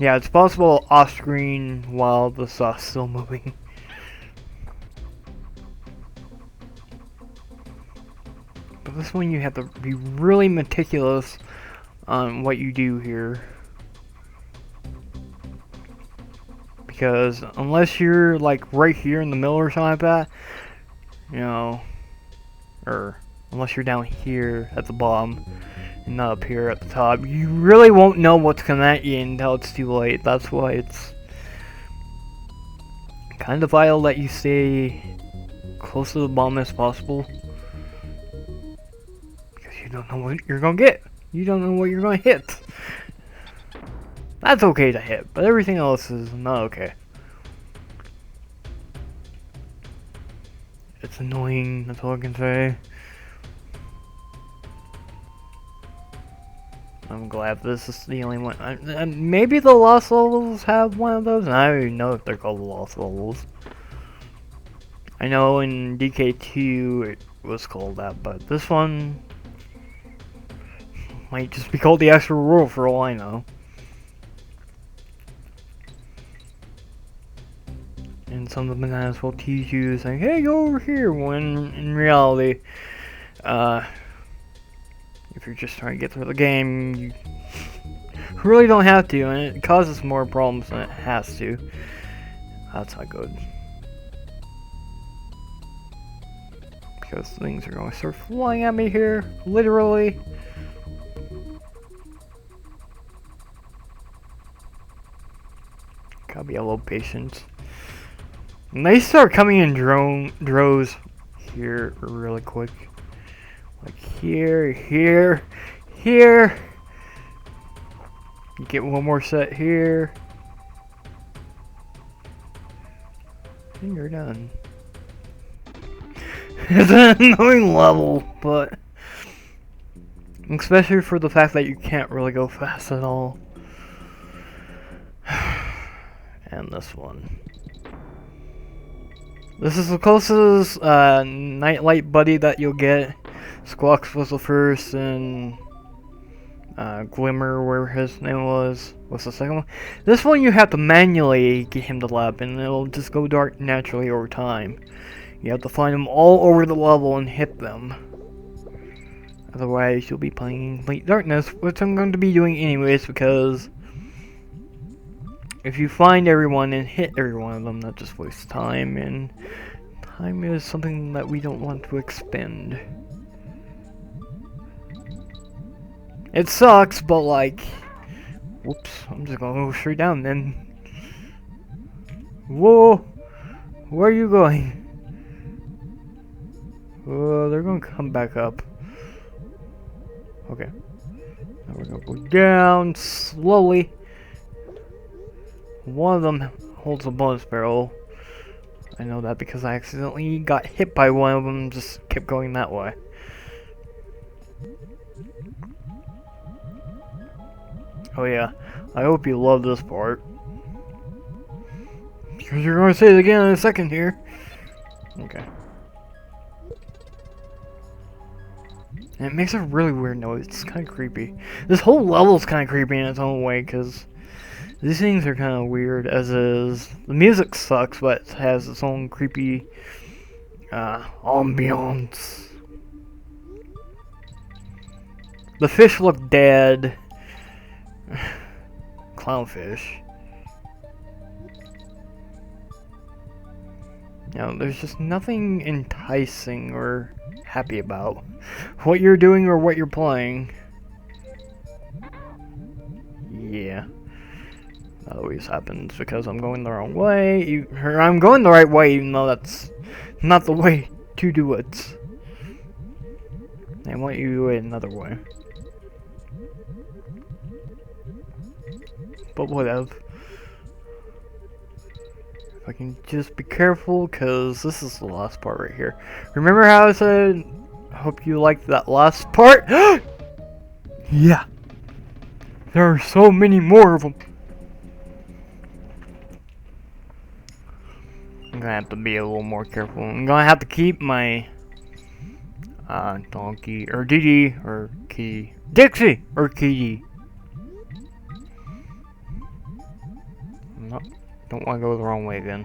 yeah, it's possible off-screen while the sauce is still moving. But this one you have to be really meticulous on what you do here. Because unless you're like right here in the middle or something like that, you know, or unless you're down here at the bottom and not up here at the top, you really won't know what's coming at you until it's too late. That's why it's kind of vital that you stay close to the bottom as possible. You don't know what you're gonna get. You don't know what you're gonna hit. That's okay to hit, but everything else is not okay. It's annoying, that's all I can say. I'm glad this is the only one. Maybe the Lost Levels have one of those, and I don't even know if they're called the Lost Levels. I know in DK2 it was called that, but this one might just be called the Extra World for all I know. And some of the bananas will tease you saying, hey, go over here, when in reality, if you're just trying to get through the game, you really don't have to, and it causes more problems than it has to. That's not good. Because things are going to start flying at me here, literally. Gotta be a little patient. And they start coming in droves here really quick. Like here, here, here. You get one more set here. And you're done. It's an annoying level, but especially for the fact that you can't really go fast at all. And this one. This is the closest nightlight buddy that you'll get. Squawks was the first, and Glimmer, where his name was the second one. This one you have to manually get him to lab, and it'll just go dark naturally over time. You have to find them all over the level and hit them. Otherwise, you'll be playing in complete darkness, which I'm going to be doing anyways, because if you find everyone and hit every one of them, that just wastes time, and time is something that we don't want to expend. It sucks, but like, whoops, I'm just gonna go straight down then. Whoa, where are you going? Oh, they're gonna come back up. Okay, now we're gonna go down slowly. One of them holds a bonus barrel. I know that because I accidentally got hit by one of them, just kept going that way. Oh yeah, I hope you love this part. Because you're going to say it again in a second here. Okay. And it makes a really weird noise. It's kind of creepy. This whole level is kind of creepy in its own way, because these things are kind of weird as is. The music sucks, but it has its own creepy ambiance. The fish look dead. Clownfish. Now, there's just nothing enticing or happy about what you're doing or what you're playing. Yeah. That always happens because I'm going the wrong way. Or I'm going the right way, even though that's not the way to do it. I want you to do it another way. But whatever. If I can just be careful, because this is the last part right here. Remember how I said, I hope you liked that last part? Yeah. There are so many more of them. I'm gonna have to be a little more careful. I'm gonna have to keep my donkey, or Didi, or Kitty. Dixie! Or Kitty. No, don't want to go the wrong way again.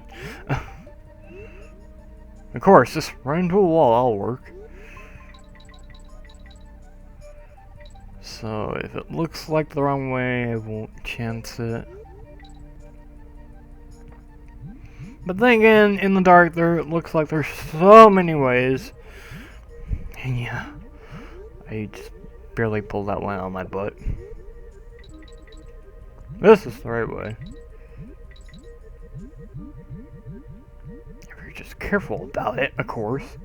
Of course, just run into a wall, that'll work. So, if it looks like the wrong way, I won't chance it. But then again, in the dark, it looks like there's so many ways. And yeah, I just barely pulled that one out of my butt. This is the right way. If you're just careful about it, of course.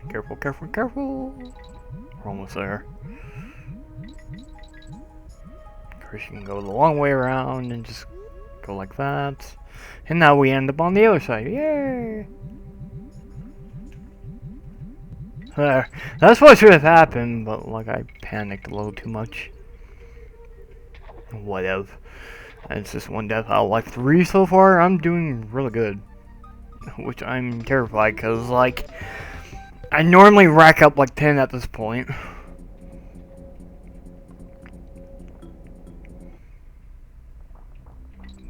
Careful, careful, careful. We're almost there. Of course, you can go the long way around and just go like that. And now we end up on the other side. Yay! There. That's what should have happened, but like I panicked a little too much. Whatever. It's just one death out of like 3 so far. I'm doing really good. Which I'm terrified, because like I normally rack up like 10 at this point.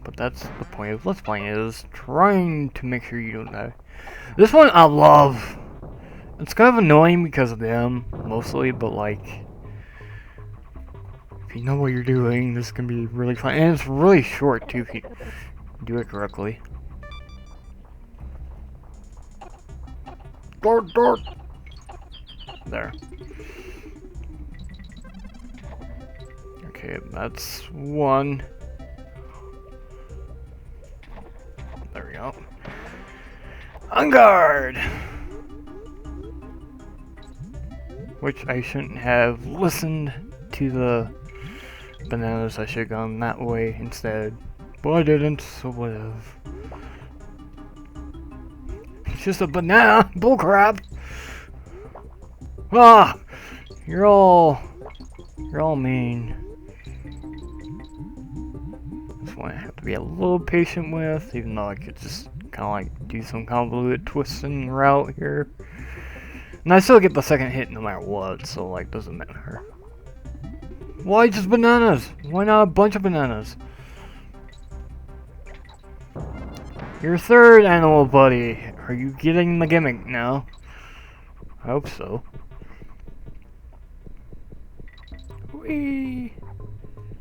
But that's the point of Let's Playing, is trying to make sure you don't die. This one I love. It's kind of annoying because of them, mostly, but like, if you know what you're doing, this can be really fun. And it's really short too if you do it correctly. Dart! There. Okay, that's one. out. On guard! Which I shouldn't have listened to the bananas. I should have gone that way instead. But I didn't, so whatever. It's just a banana! Bullcrap! Ah! You're all mean. This one I have to be a little patient with, even though I could just kind of like do some convoluted twisting route here. And I still get the second hit no matter what, so like doesn't matter. Why just bananas? Why not a bunch of bananas? Your third animal buddy. Are you getting the gimmick now? I hope so. Whee!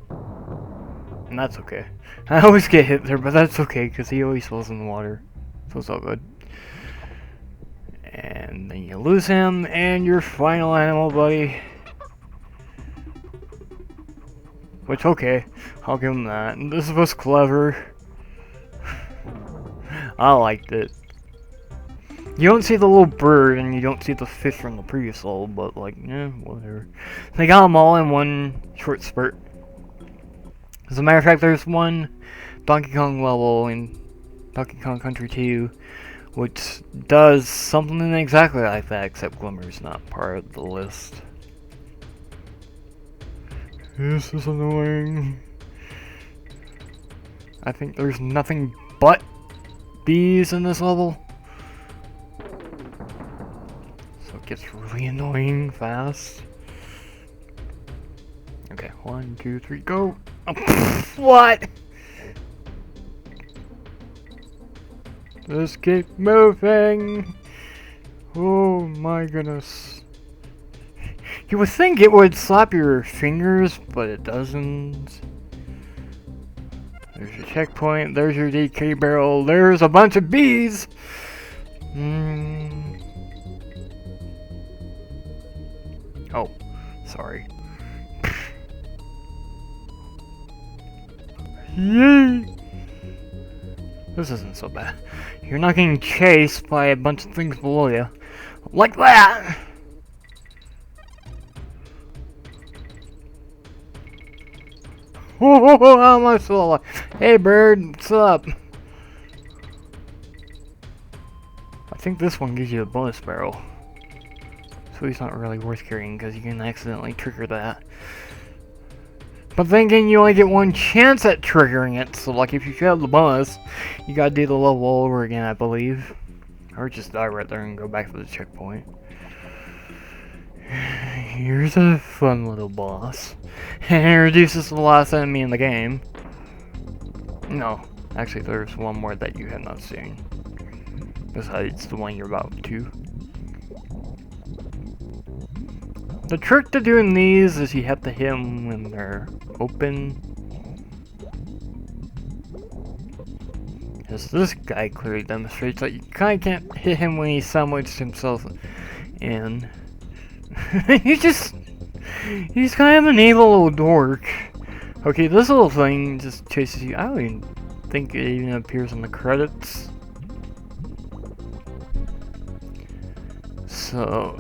And that's okay. I always get hit there, but that's okay, because he always falls in the water. So it's all good. And then you lose him, and your final animal buddy. Which, okay, I'll give him that. And this was clever. I liked it. You don't see the little bird, and you don't see the fish from the previous level, but like, yeah, whatever. They got them all in one short spurt. As a matter of fact, there's one Donkey Kong level in Donkey Kong Country 2, which does something exactly like that, except Glimmer's not part of the list. This is annoying. I think there's nothing but bees in this level. So it gets really annoying fast. Okay, 1, 2, 3, go! Oh, what? Just keep moving! Oh my goodness. You would think it would slap your fingers, but it doesn't. There's your checkpoint, there's your DK barrel, there's a bunch of bees! Oh, sorry. Yay! This isn't so bad. You're not getting chased by a bunch of things below you. Like that! Oh, how am I still alive? Hey bird, what's up? I think this one gives you a bonus barrel. So he's not really worth carrying because you can accidentally trigger that. But then again, you only get one chance at triggering it, so like if you have the bonus, you gotta do the level all over again, I believe. Or just die right there and go back to the checkpoint. Here's a fun little boss. And it reduces the last enemy in the game. No, actually there's one more that you have not seen. Besides the one you're about to. The trick to doing these is you have to hit them when they're open. As this guy clearly demonstrates that you kinda can't hit him when he sandwiched himself in. He's kind of an evil little dork. Okay, this little thing just chases you. I don't even think it even appears in the credits. So,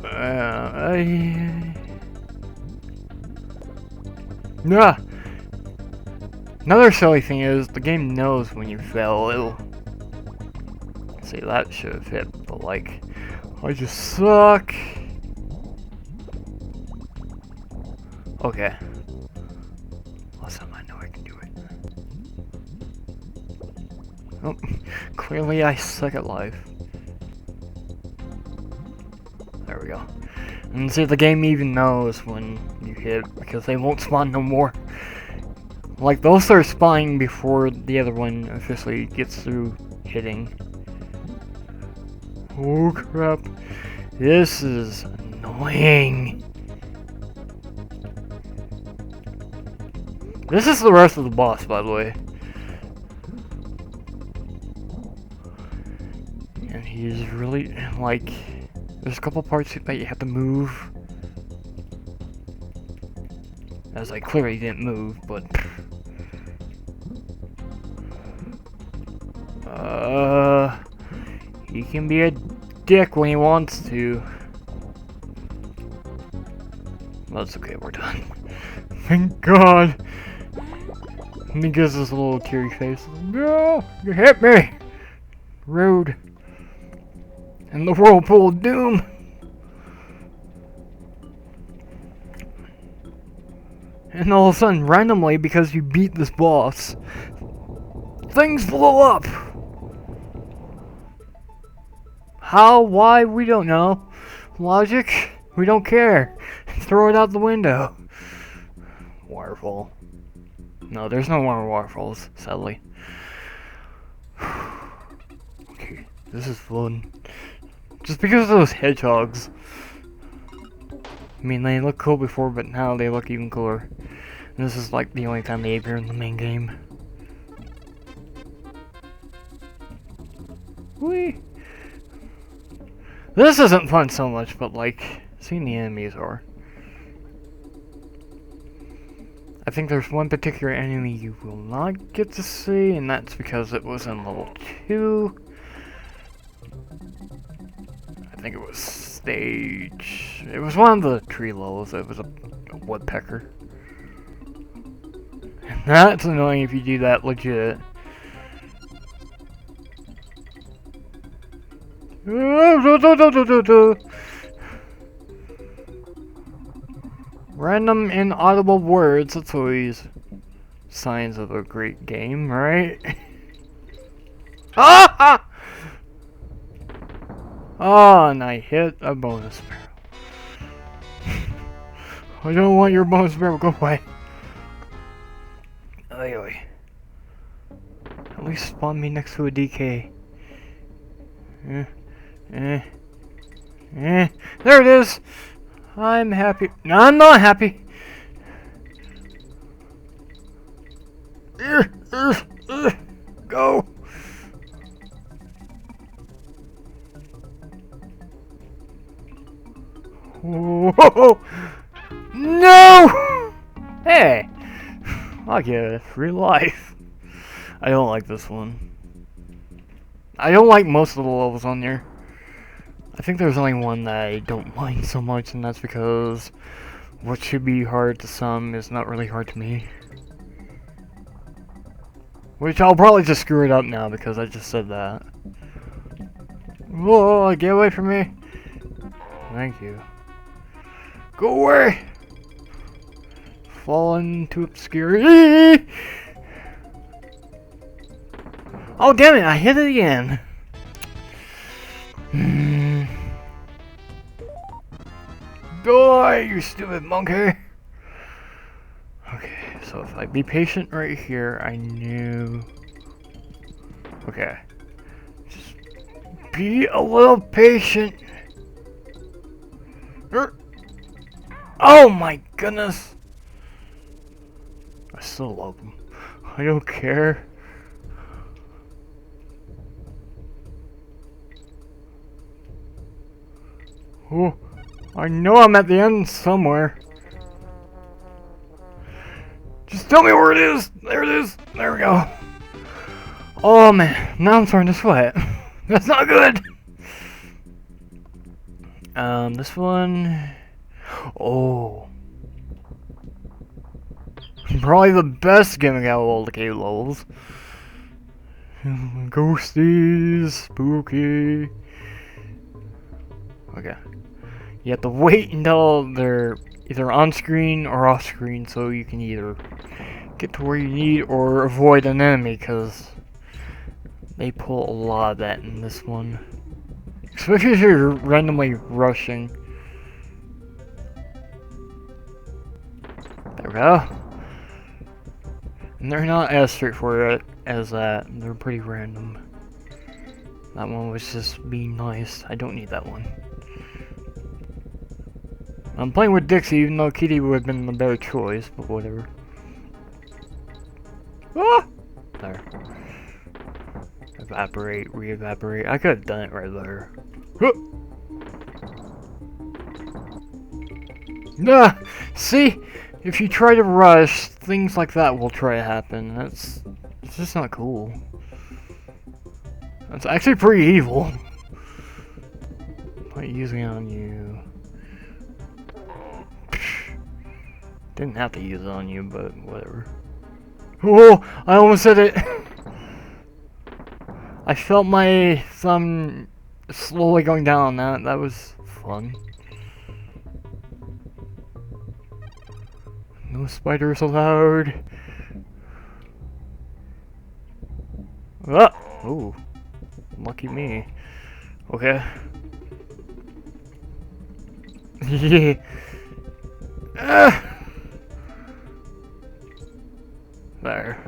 yeah. Another silly thing is, the game knows when you fail. It'll see, that should have hit, but like, I just suck. Okay. Last time I know I can do it. Oh, clearly I suck at life. There we go. And see, the game even knows when you hit, because they won't spawn no more. Like, they'll start spawning before the other one officially gets through hitting. Oh crap. This is annoying. This is the rest of the boss, by the way. And he's really, like, there's a couple parts that you have to move. As I clearly didn't move, but... He can be a dick when he wants to. That's okay, we're done. Thank God. And he gives this little teary face. No, you hit me. Rude. And the whirlpool of doom. And all of a sudden, randomly, because you beat this boss, things blow up. How? Why? We don't know. Logic? We don't care. Throw it out the window. Waterfall. No, there's no more waterfalls, sadly. Okay, this is fun. Just because of those hedgehogs. I mean, they looked cool before, but now they look even cooler. And this is like the only time they appear in the main game. Whee! This isn't fun so much, but like, seeing the enemies are. I think there's one particular enemy you will not get to see, and that's because it was in level 2. I think it was stage... It was one of the tree levels. It was a woodpecker. And that's annoying if you do that legit. Random inaudible words, that's always signs of a great game, right? Ah! Oh, and I hit a bonus barrel. I don't want your bonus barrel, go away. Anyway. At least spawn me next to a DK. There it is! I'm happy. No, I'm not happy. Go. Whoa. No! Hey! I'll get it. Free life. I don't like this one. I don't like most of the levels on there. I think there's only one that I don't mind so much, and that's because what should be hard to some is not really hard to me. Which I'll probably just screw it up now because I just said that. Whoa, get away from me. Thank you. Go away! Fall into obscurity! Oh damn it, I hit it again! Die, you stupid monkey! Okay, so if I be patient right here, I knew... Okay. Just be a little patient. Oh my goodness! I still love him. I don't care. Oh, I know I'm at the end somewhere. Just tell me where it is. There it is. There we go. Oh man, now I'm starting to sweat. That's not good. This one. Oh. Probably the best gimmick out of all the cave levels. Ghosties, spooky. Okay. You have to wait until they're either on screen or off screen so you can either get to where you need or avoid an enemy, because they pull a lot of that in this one. Especially if you're randomly rushing. There we go. And they're not as straightforward as that. They're pretty random. That one was just being nice. I don't need that one. I'm playing with Dixie, even though Kitty would have been the better choice, but whatever. Ah! There. Evaporate, re-evaporate. I could have done it right there. Nah! See? If you try to rush, things like that will try to happen. It's just not cool. That's actually pretty evil. Not using it on you. Didn't have to use it on you, but whatever. Oh, I almost said it. I felt my thumb slowly going down on that. That was fun. No spiders allowed. Ah! Ooh. Lucky me. Okay. Yeah. Ah! There.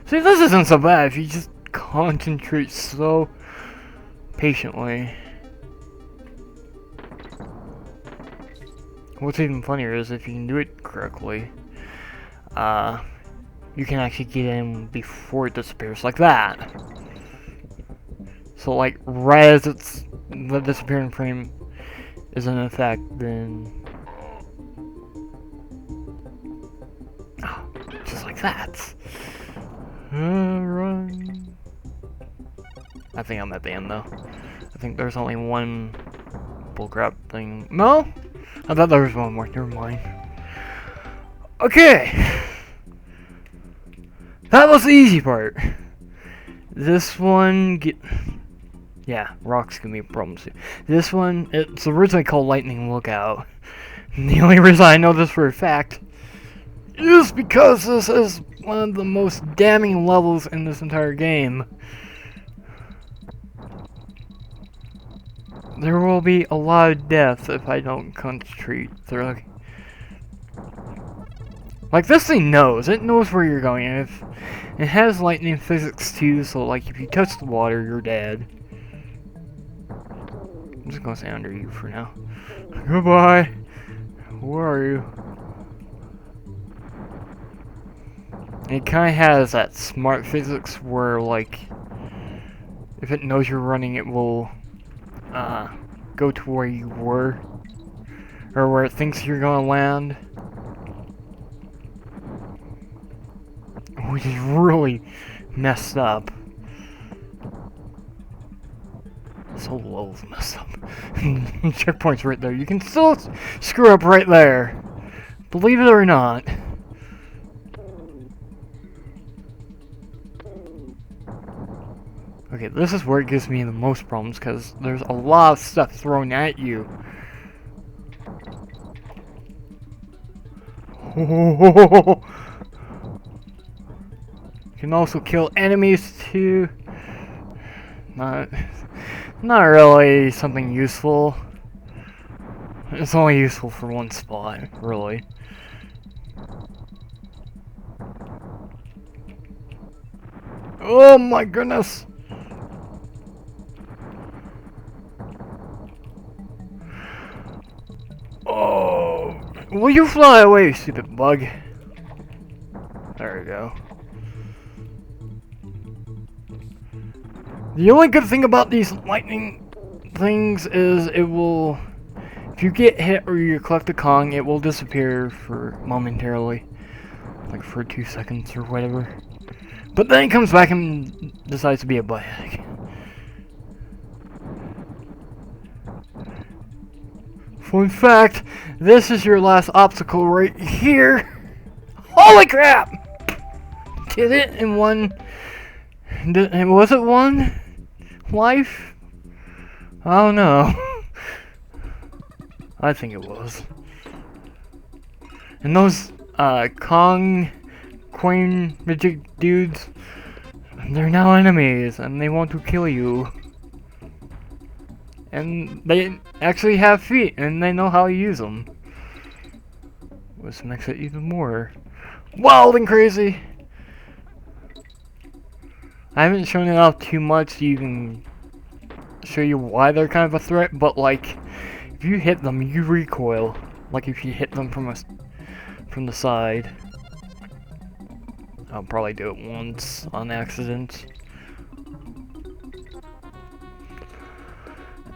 See, this isn't so bad if you just concentrate so patiently. What's even funnier is if you can do it correctly, you can actually get in before it disappears, like that. So, like, right as the disappearing frame is in effect, then just like that. Run. I think I'm at the end though. I think there's only one bullcrap thing. No? I thought there was one more. Never mind. Okay. That was the easy part. This one yeah, rocks can be a problem too. This one, it's originally called Lightning Lookout. And the only reason I know this for a fact is because this is one of the most damning levels in this entire game. There will be a lot of deaths if I don't concentrate thoroughly. Like, this thing knows. It knows where you're going. And if it has lightning physics too, so like if you touch the water, you're dead. I'm just gonna stay under you for now. Goodbye. Where are you? It kind of has that smart physics where, like, if it knows you're running, it will go to where you were, or where it thinks you're gonna land, which is really messed up. This whole level's messed up. Checkpoint's right there. You can still screw up right there, believe it or not. Okay, this is where it gives me the most problems, because there's a lot of stuff thrown at you. You can also kill enemies too. Not really something useful. It's only useful for one spot, really. Oh my goodness! Oh, will you fly away, stupid bug? There we go. The only good thing about these lightning things is it will, if you get hit or you collect a Kong, it will disappear for momentarily, like for 2 seconds or whatever. But then it comes back and decides to be a bug. Fun fact, this is your last obstacle right here. Holy crap! Did it in one... Was it one life? I don't know. I think it was. And those Kong Queen Magic dudes, they're now enemies and they want to kill you. And they actually have feet, and they know how to use them. Which makes it even more wild and crazy. I haven't shown it off too much to even show you why they're kind of a threat, but like, if you hit them, you recoil. Like if you hit them from the side. I'll probably do it once on accident.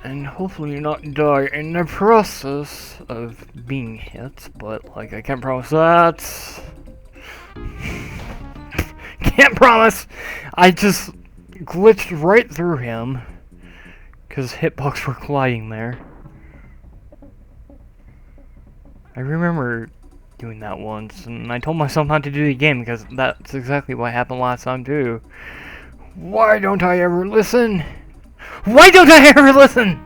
And hopefully not die in the process of being hit, but like I can't promise that. Can't promise! I just glitched right through him because hitbox were colliding there. I remember doing that once, and I told myself not to do it again because that's exactly what happened last time too. Why don't I ever listen? Why don't I ever listen?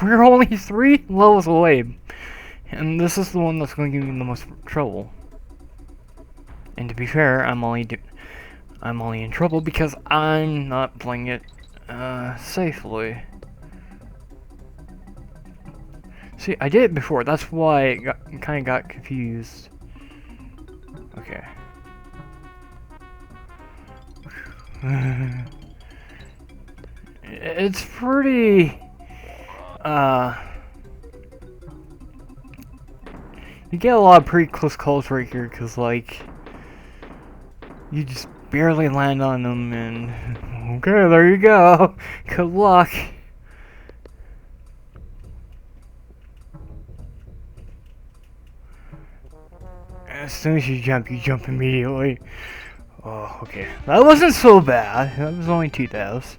We're only 3 levels away, and this is the one that's going to give me the most trouble. And to be fair, I'm only in trouble because I'm not playing it safely. See, I did it before. That's why I kind of got confused. Okay. It's pretty. You get a lot of pretty close calls right here, cause like you just barely land on them, and okay, there you go. Good luck. As soon as you jump immediately. Oh, okay. That wasn't so bad. That was only 2 deaths.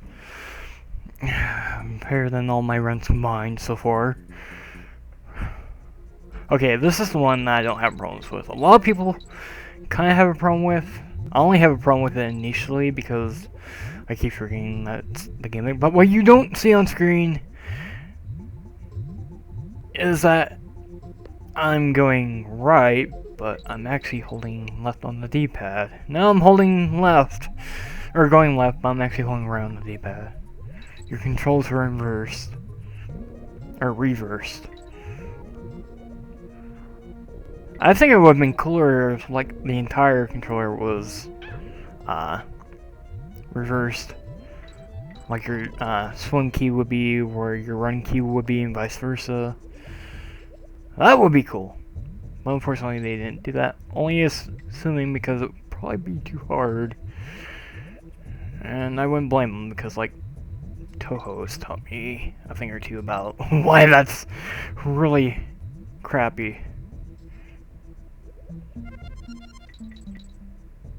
Better than all my runs combined so far. Okay, this is the one that I don't have problems with. A lot of people kind of have a problem with. I only have a problem with it initially because I keep forgetting that's the gimmick. But what you don't see on screen is that I'm going right, but I'm actually holding left on the D-pad. Now I'm holding left, or going left, but I'm actually holding right on the D-pad. Your controls are reversed. I think it would have been cooler if, like, the entire controller was, reversed. Like your, swing key would be where your run key would be and vice versa. That would be cool. But unfortunately they didn't do that. Only assuming because it would probably be too hard. And I wouldn't blame them because, like, Toho's taught me a thing or two about why that's really crappy.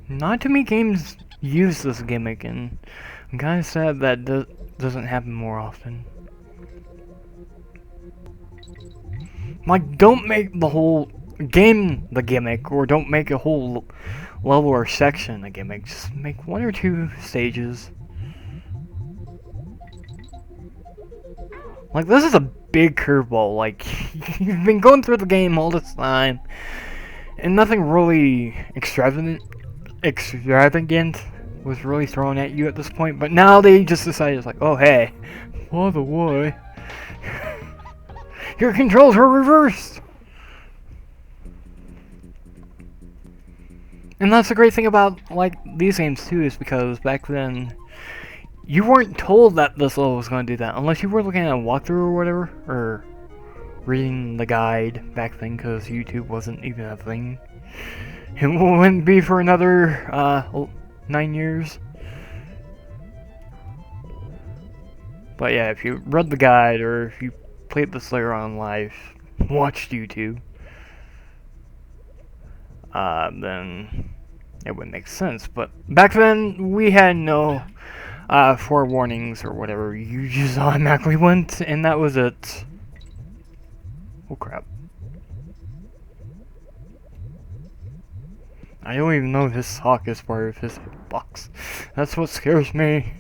Not too many games use this gimmick, and I'm kind of sad that doesn't happen more often. Like, don't make the whole game the gimmick, or don't make a whole level or section a gimmick. Just make 1 or 2 stages. Like, this is a big curveball. Like, you've been going through the game all this time, and nothing really extravagant was really thrown at you at this point. But now they just decided, it's like, oh hey, by the way, your controls are reversed. And that's the great thing about, like, these games too, is because back then you weren't told that this level was going to do that unless you were looking at a walkthrough or whatever, or reading the guide back then, because YouTube wasn't even a thing. It wouldn't be for another 9 years. But yeah, if you read the guide, or if you played this later on live, watched YouTube, then it would make sense. But back then, we had no forewarnings or whatever. You just automatically went, and that was it. Oh crap. I don't even know if his sock is part of his hitbox. That's what scares me.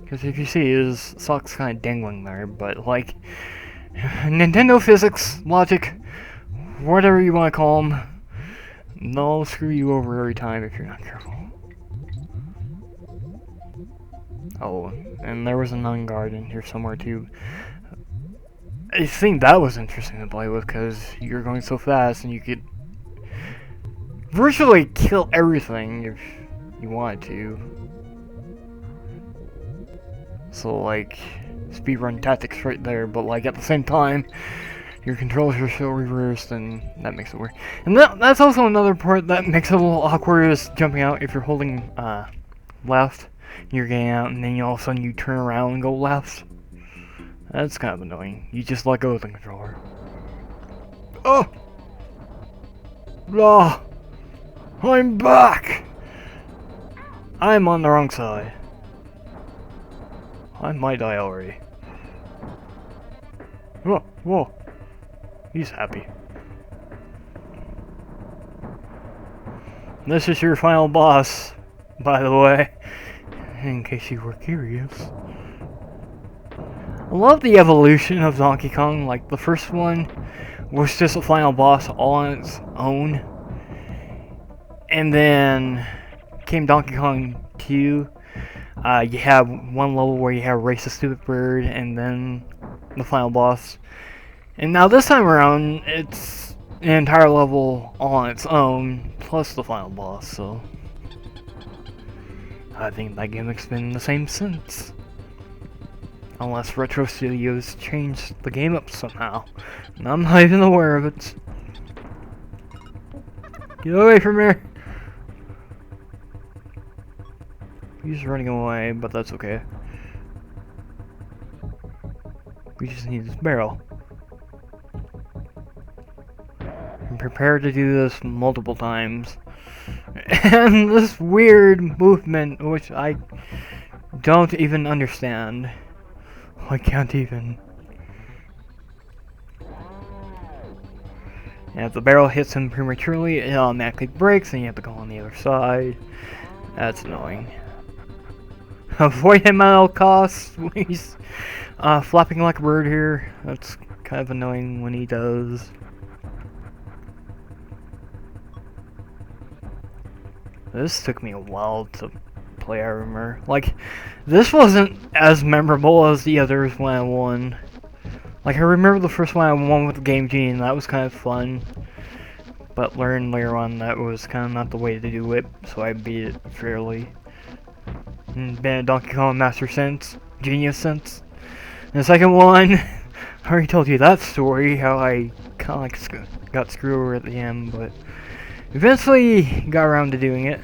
Because if you see, his sock's kind of dangling there, but like, Nintendo physics, logic, whatever you want to call them, they'll screw you over every time if you're not careful. Oh, and there was an unguard in here somewhere too. I think that was interesting to play with, because you're going so fast and you could virtually kill everything if you wanted to. So, like, speedrun tactics right there, but like at the same time, your controls are still reversed, and that makes it weird. And that's also another part that makes it a little awkward, is jumping out if you're holding left, you're getting out, and then all of a sudden you turn around and go left. That's kind of annoying. You just let go of the controller. Oh! Oh! I'm back! I'm on the wrong side. I might die already. Whoa, whoa. He's happy. This is your final boss, by the way, in case you were curious. I love the evolution of Donkey Kong. Like, the first one was just a final boss all on its own. And then came Donkey Kong 2. You have one level where you have Race the Stupid Bird, and then the final boss. And now this time around, it's an entire level all on its own, plus the final boss, so I think that gimmick's been the same since. Unless Retro Studios changed the game up somehow. And I'm not even aware of it. Get away from me! He's running away, but that's okay. We just need this barrel. I'm prepared to do this multiple times. And this weird movement, which I don't even understand. I can't even. And if the barrel hits him prematurely, it automatically breaks, and you have to go on the other side. That's annoying. Avoid him at all costs. He's flapping like a bird here. That's kind of annoying when he does. This took me a while to play, I remember. Like, this wasn't as memorable as the others when I won. Like, I remember the first one I won with the Game Genie, and that was kind of fun. But learned later on that was kind of not the way to do it, so I beat it fairly. And been a Donkey Kong Master since, Genius since. And the second one, I already told you that story, how I kind of like got screwed over at the end, but eventually got around to doing it.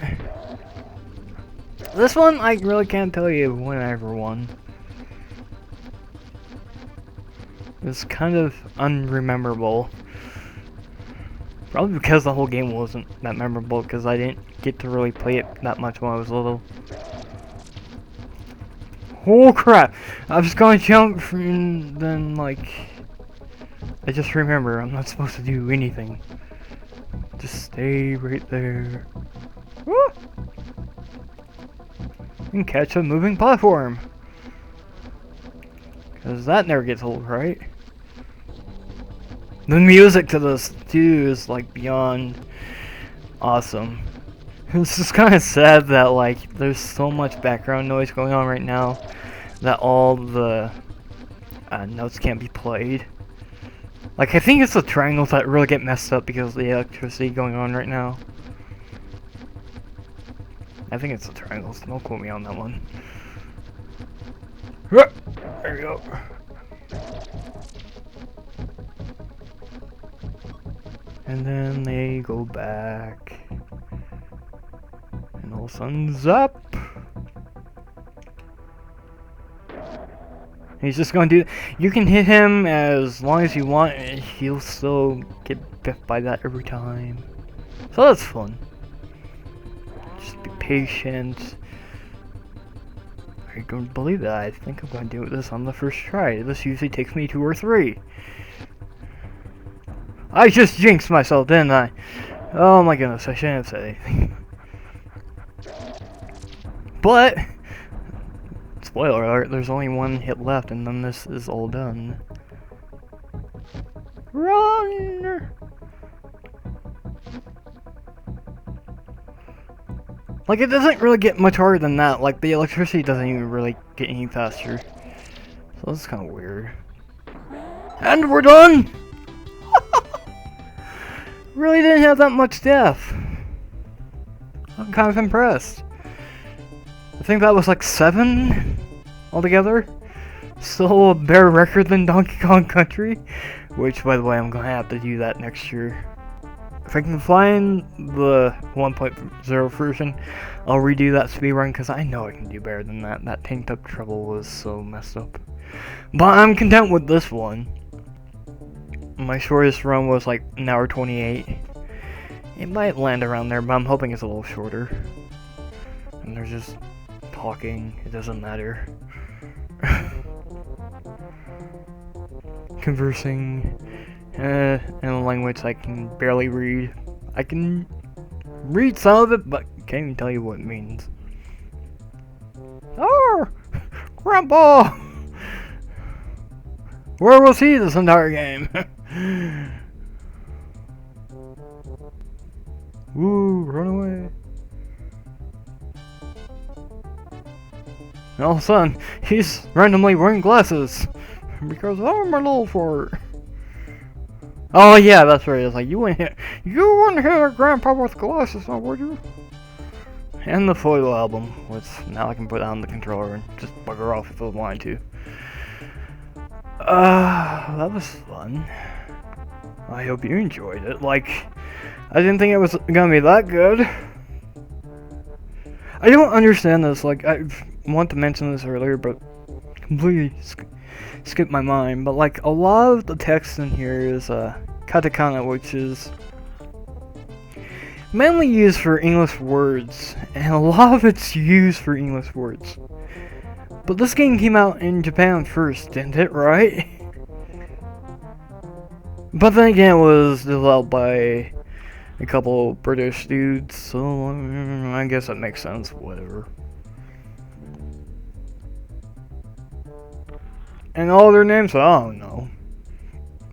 This one, I really can't tell you when I ever won. It's kind of unrememberable. Probably because the whole game wasn't that memorable, because I didn't get to really play it that much when I was little. Oh crap! I was gonna jump and then, like, I just remember I'm not supposed to do anything. Just stay right there. Woo! And catch a moving platform. Because that never gets old, right? The music to this, too, is, like, beyond awesome. It's just kind of sad that, like, there's so much background noise going on right now that all the notes can't be played. Like, I think it's the triangles that really get messed up because of the electricity going on right now. I think it's the triangles. Don't quote me on that one. There we go. And then they go back. And all sun's up. He's just gonna do. You can hit him as long as you want, and he'll still get biffed by that every time. So that's fun. Just be patient. I don't believe that. I think I'm gonna do this on the first try. This usually takes me 2 or 3. I just jinxed myself, didn't I? Oh my goodness, I shouldn't have said anything. But spoiler alert, there's only 1 hit left and then this is all done. Run! Like, it doesn't really get much harder than that. Like, the electricity doesn't even really get any faster. So that's kind of weird. And we're done! Really didn't have that much death. I'm kind of impressed. I think that was like 7 altogether. Still a better record than Donkey Kong Country, which, by the way, I'm gonna have to do that next year. If I can find the 1.0 version, I'll redo that speedrun because I know I can do better than that. That tanked up trouble was so messed up. But I'm content with this one. My shortest run was like 1 hour 28. It might land around there, but I'm hoping it's a little shorter. And they're just talking, it doesn't matter. Conversing in a language I can barely read. I can read some of it, but can't even tell you what it means. Oh! Grandpa! Where was he this entire game? Woo, run away. And all of a sudden, he's randomly wearing glasses. Because I'm a little for it. Oh yeah, that's right. It's like, you wouldn't hit a grandpa with glasses, now would you? And the photo album, which now I can put on the controller and just bugger off if I wanted to. That was fun. I hope you enjoyed it. Like, I didn't think it was gonna be that good. I don't understand this. Like, I want to mention this earlier, but completely skipped my mind. But like, a lot of the text in here is katakana, which is mainly used for English words, and a lot of it's used for English words. But this game came out in Japan first, didn't it, right? But then again, it was developed by a couple British dudes, so I guess that makes sense, whatever. And all their names, I don't know.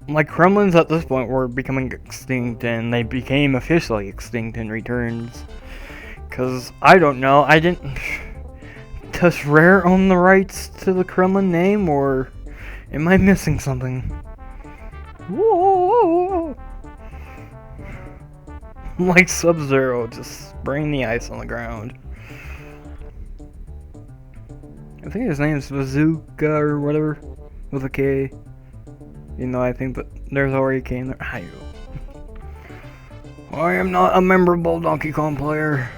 Like, Kremlins at this point were becoming extinct, and they became officially extinct in Returns. Cause, I don't know, I didn't... Does Rare own the rights to the Kremlin name, or am I missing something? Whoa! Like Sub-Zero, just spraying the ice on the ground. I think his name's Bazooka or whatever, with a K. You know, I think that there's already a K in there. I am not a memorable Donkey Kong player.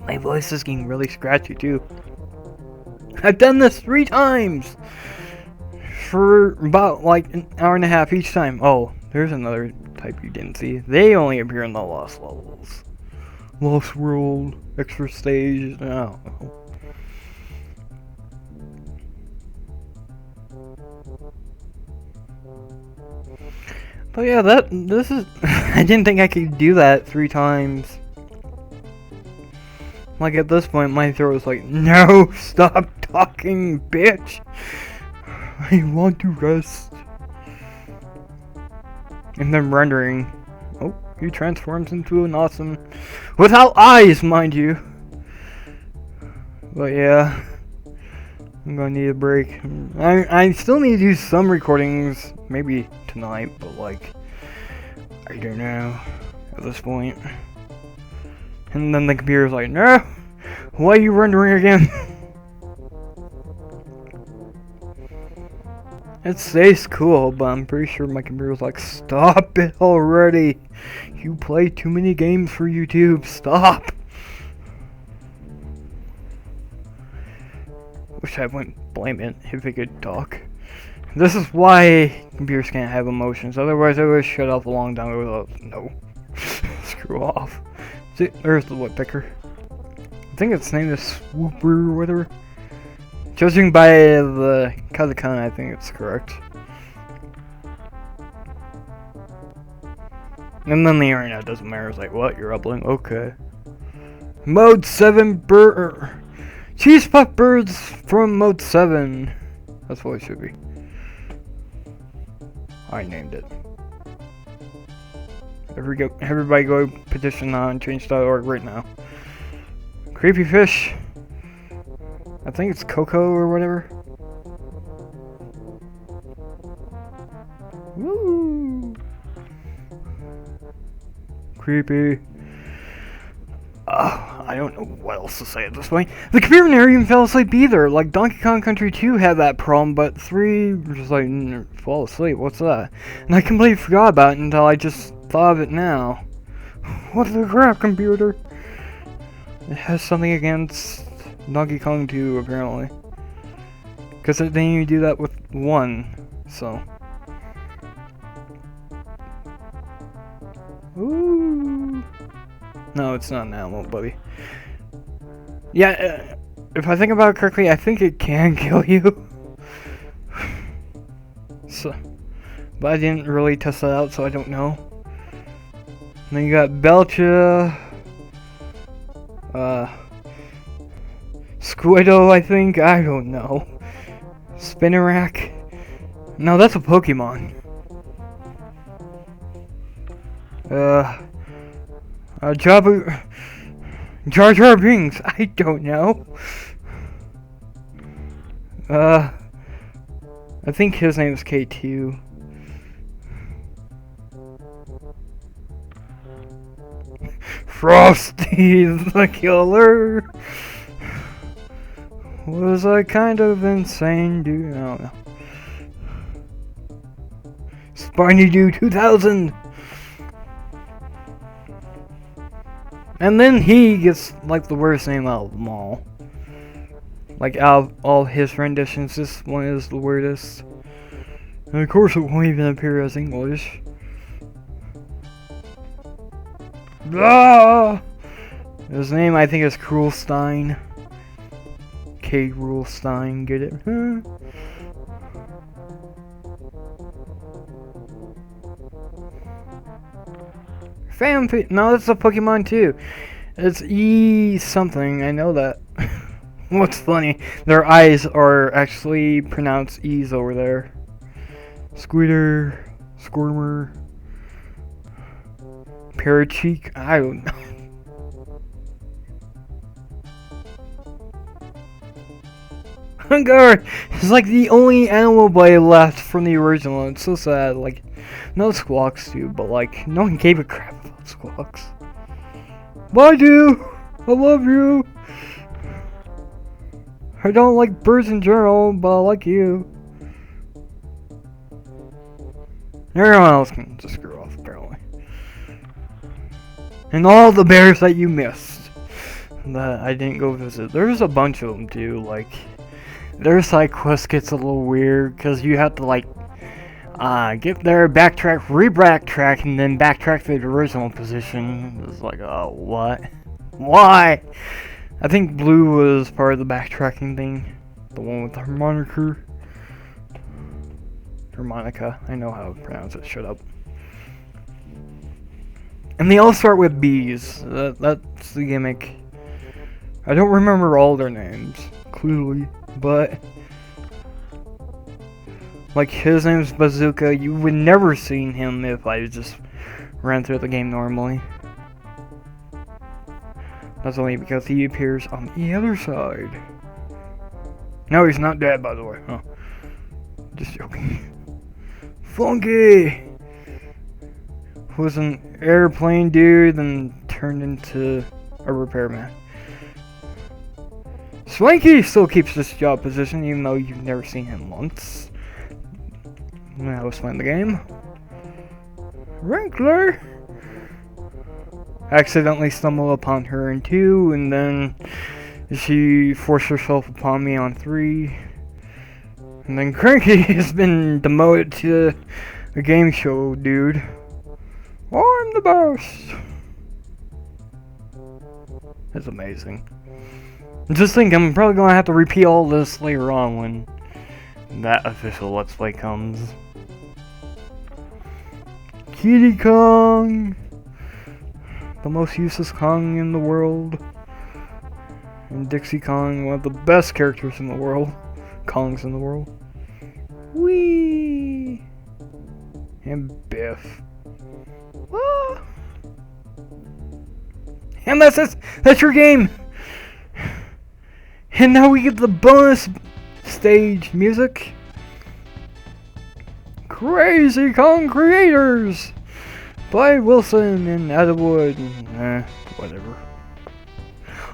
My voice is getting really scratchy too. I've done this 3 times! For about like an hour and a half each time. Oh, there's another type you didn't see. They only appear in the Lost levels. Lost World, extra stage, I don't know. But yeah, this is... I didn't think I could do that 3 times. Like, at this point, my throat was like, no, stop talking, bitch. I want to rest. And then rendering. Oh, he transforms into an awesome... Without eyes, mind you. But yeah. I'm gonna need a break. I still need to do some recordings. Maybe tonight, but like... I don't know. At this point. And then the computer's like, no! Why are you rendering again? It stays cool, but I'm pretty sure my computer's like, stop it already! You play too many games for YouTube, stop! Wish I wouldn't blame it if it could talk. This is why computers can't have emotions, otherwise I would shut off a long time ago. No. Screw off. See, there's the woodpecker. I think its name is Swooper or whatever. Judging by the katakana, I think it's correct. And then the internet doesn't matter. It's like, what? You're uploading? Okay. Mode 7 Cheese Puff Birds from Mode 7. That's what it should be. I named it. Everybody go petition on change.org right now. Creepy fish. I think it's Coco or whatever. Woo! Creepy. I don't know what else to say at this point. The computer never even fell asleep either. Like, Donkey Kong Country 2 had that problem, but 3 was just like, fall asleep, what's that? And I completely forgot about it until I just thought of it now. What the crap, computer? It has something against Donkey Kong 2, apparently. Because it didn't even do that with 1, so... Ooh. No, it's not an animal, buddy. Yeah, if I think about it correctly, I think it can kill you. So, but I didn't really test that out, so I don't know. And then you got Belcha, Squiddo, I think. I don't know. Spinnerack. No, that's a Pokemon. Jabu. Jar Jar Binks. I don't know. I think his name is K2. Frosty the Killer. Was a kind of insane dude. I don't know. Spiny Doo 2000. And then he gets like the worst name out of them all. Like out of all his renditions, this one is the weirdest. And of course it won't even appear as English. Ah! His name I think is Krulstein. K. Krulstein, get it? Huh? No, that's a Pokemon too. It's E something, I know that. What's funny, their eyes are actually pronounced E's over there. Squeeter, Squirmer, Paracheek, I don't know. Hungar is like the only animal boy left from the original. It's so sad. Like, no Squawks do, but like, no one gave a crap about Squawks. But I do! I love you! I don't like birds in general, but I like you. Everyone else can just screw off, apparently. And all the bears that you missed that I didn't go visit. There's a bunch of them too, like, their side quest gets a little weird, because you have to, like, get there, backtrack, re-backtrack, and then backtrack to the original position. It's like, oh, what? Why? I think Blue was part of the backtracking thing. The one with the harmonica. I know how to pronounce it, shut up. And they all start with B's. That's the gimmick. I don't remember all their names, clearly, but like his name's Bazooka. You would never seen him if I just ran through the game normally. That's only because he appears on the other side. No, he's not dead, by the way. Huh. Just joking. Funky was an airplane dude, then turned into a repairman. Swanky still keeps this job position, even though you've never seen him once. When I was playing the game. Wrinkler accidentally stumbled upon her in 2, and then she forced herself upon me on 3. And then Cranky has been demoted to a game show dude. I'm the best. That's amazing. Just think, I'm probably gonna have to repeat all this later on when that official Let's Play comes. Kitty Kong, the most useless Kong in the world. And Dixie Kong, one of the best characters in the world. Kongs in the world. Whee! And Biff. Ah! And that's it! That's your game! And now we get the bonus stage music. Crazy Kong Creators! By Wilson and Atwood and whatever.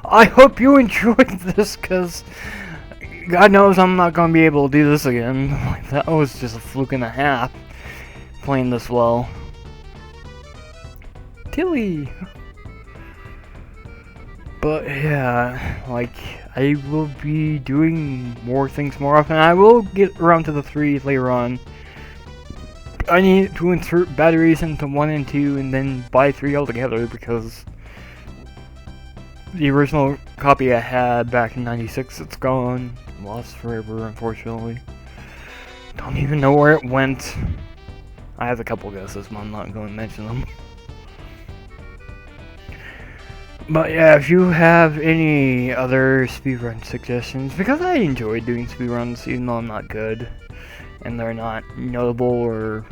I hope you enjoyed this, because God knows I'm not going to be able to do this again. That was just a fluke and a half, playing this well. Tilly! But yeah, like, I will be doing more things more often. I will get around to the 3 later on. I need to insert batteries into 1 and 2 and then buy 3 altogether because the original copy I had back in '96, it's gone. Lost forever, unfortunately. Don't even know where it went. I have a couple guesses, but I'm not going to mention them. But yeah, if you have any other speedrun suggestions, because I enjoy doing speedruns even though I'm not good, and they're not notable or,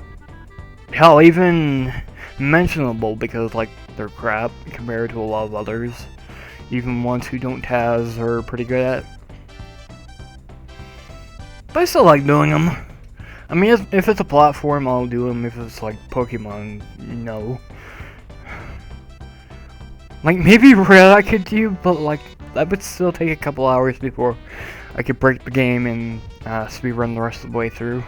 hell, even mentionable because, like, they're crap compared to a lot of others. Even ones who don't TAS are pretty good at. But I still like doing them. I mean, if it's a platform, I'll do them. If it's like Pokemon, no. Like, maybe Red I could do, but like, that would still take a couple hours before I could break the game and speedrun the rest of the way through.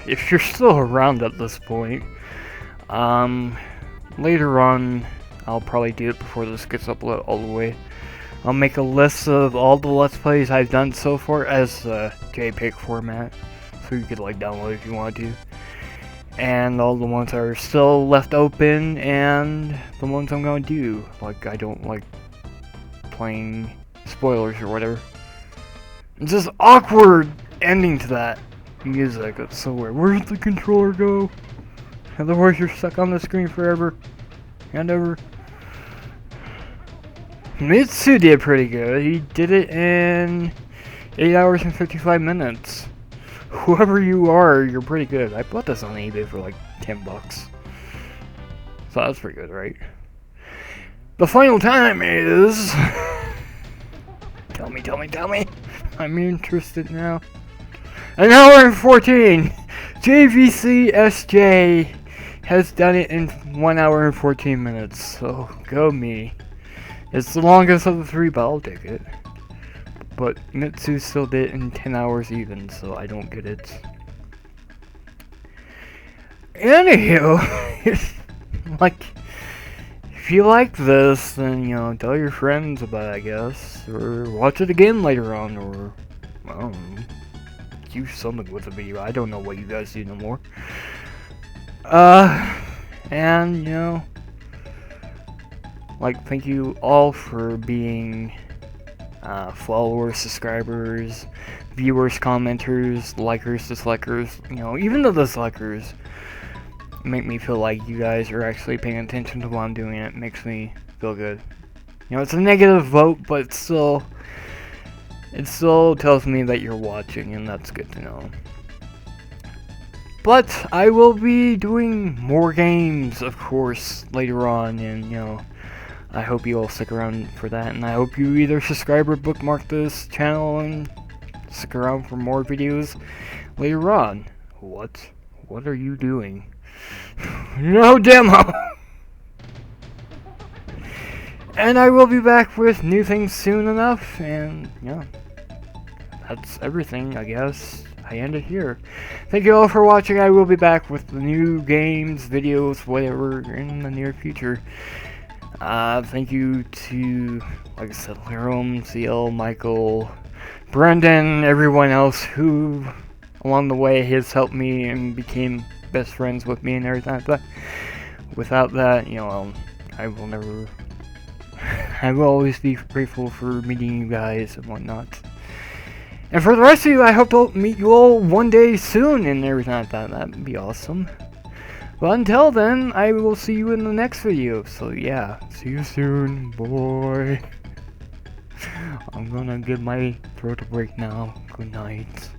If you're still around at this point, later on, I'll probably do it before this gets uploaded all the way. I'll make a list of all the Let's Plays I've done so far as JPEG format, so you could like download if you want to. And all the ones that are still left open, and the ones I'm gonna do. Like, I don't like playing spoilers or whatever. It's just awkward ending to that music. It's so weird. Where does the controller go? Otherwise you're stuck on the screen forever and ever. Mitsu did pretty good. He did it in 8 hours and 55 minutes. Whoever you are, you're pretty good. I bought this on eBay for like 10 bucks. So that's pretty good, right? The final time is... Tell me. I'm interested now. An hour and 14! JVC SJ has done it in 1 hour and 14 minutes. So, go me. It's the longest of the 3, but I'll take it. But Mitsu still did it in 10 hours even, so I don't get it. Anywho, like, if you like this, then, you know, tell your friends about it, I guess. Or watch it again later on, or, I don't know, do something with the video. I don't know what you guys do no more. And, you know, like, thank you all for being followers, subscribers, viewers, commenters, likers, dislikers, you know, even the dislikers make me feel like you guys are actually paying attention to what I'm doing. It makes me feel good. You know, it's a negative vote, but it still tells me that you're watching, and that's good to know. But I will be doing more games, of course, later on, and, you know, I hope you all stick around for that, and I hope you either subscribe or bookmark this channel and stick around for more videos later on. What are you doing? No demo! And I will be back with new things soon enough, and yeah, that's everything, I guess. I end it here. Thank you all for watching. I will be back with new games, videos, whatever, in the near future. Thank you to, like I said, Jerome, CL, Michael, Brendan, everyone else who, along the way, has helped me and became best friends with me and everything like that. Without that, you know, I will never, I will always be grateful for meeting you guys and whatnot. And for the rest of you, I hope to meet you all one day soon and everything like that. That'd be awesome. But until then, I will see you in the next video. So yeah, see you soon, boy. I'm gonna give my throat a break now. Good night.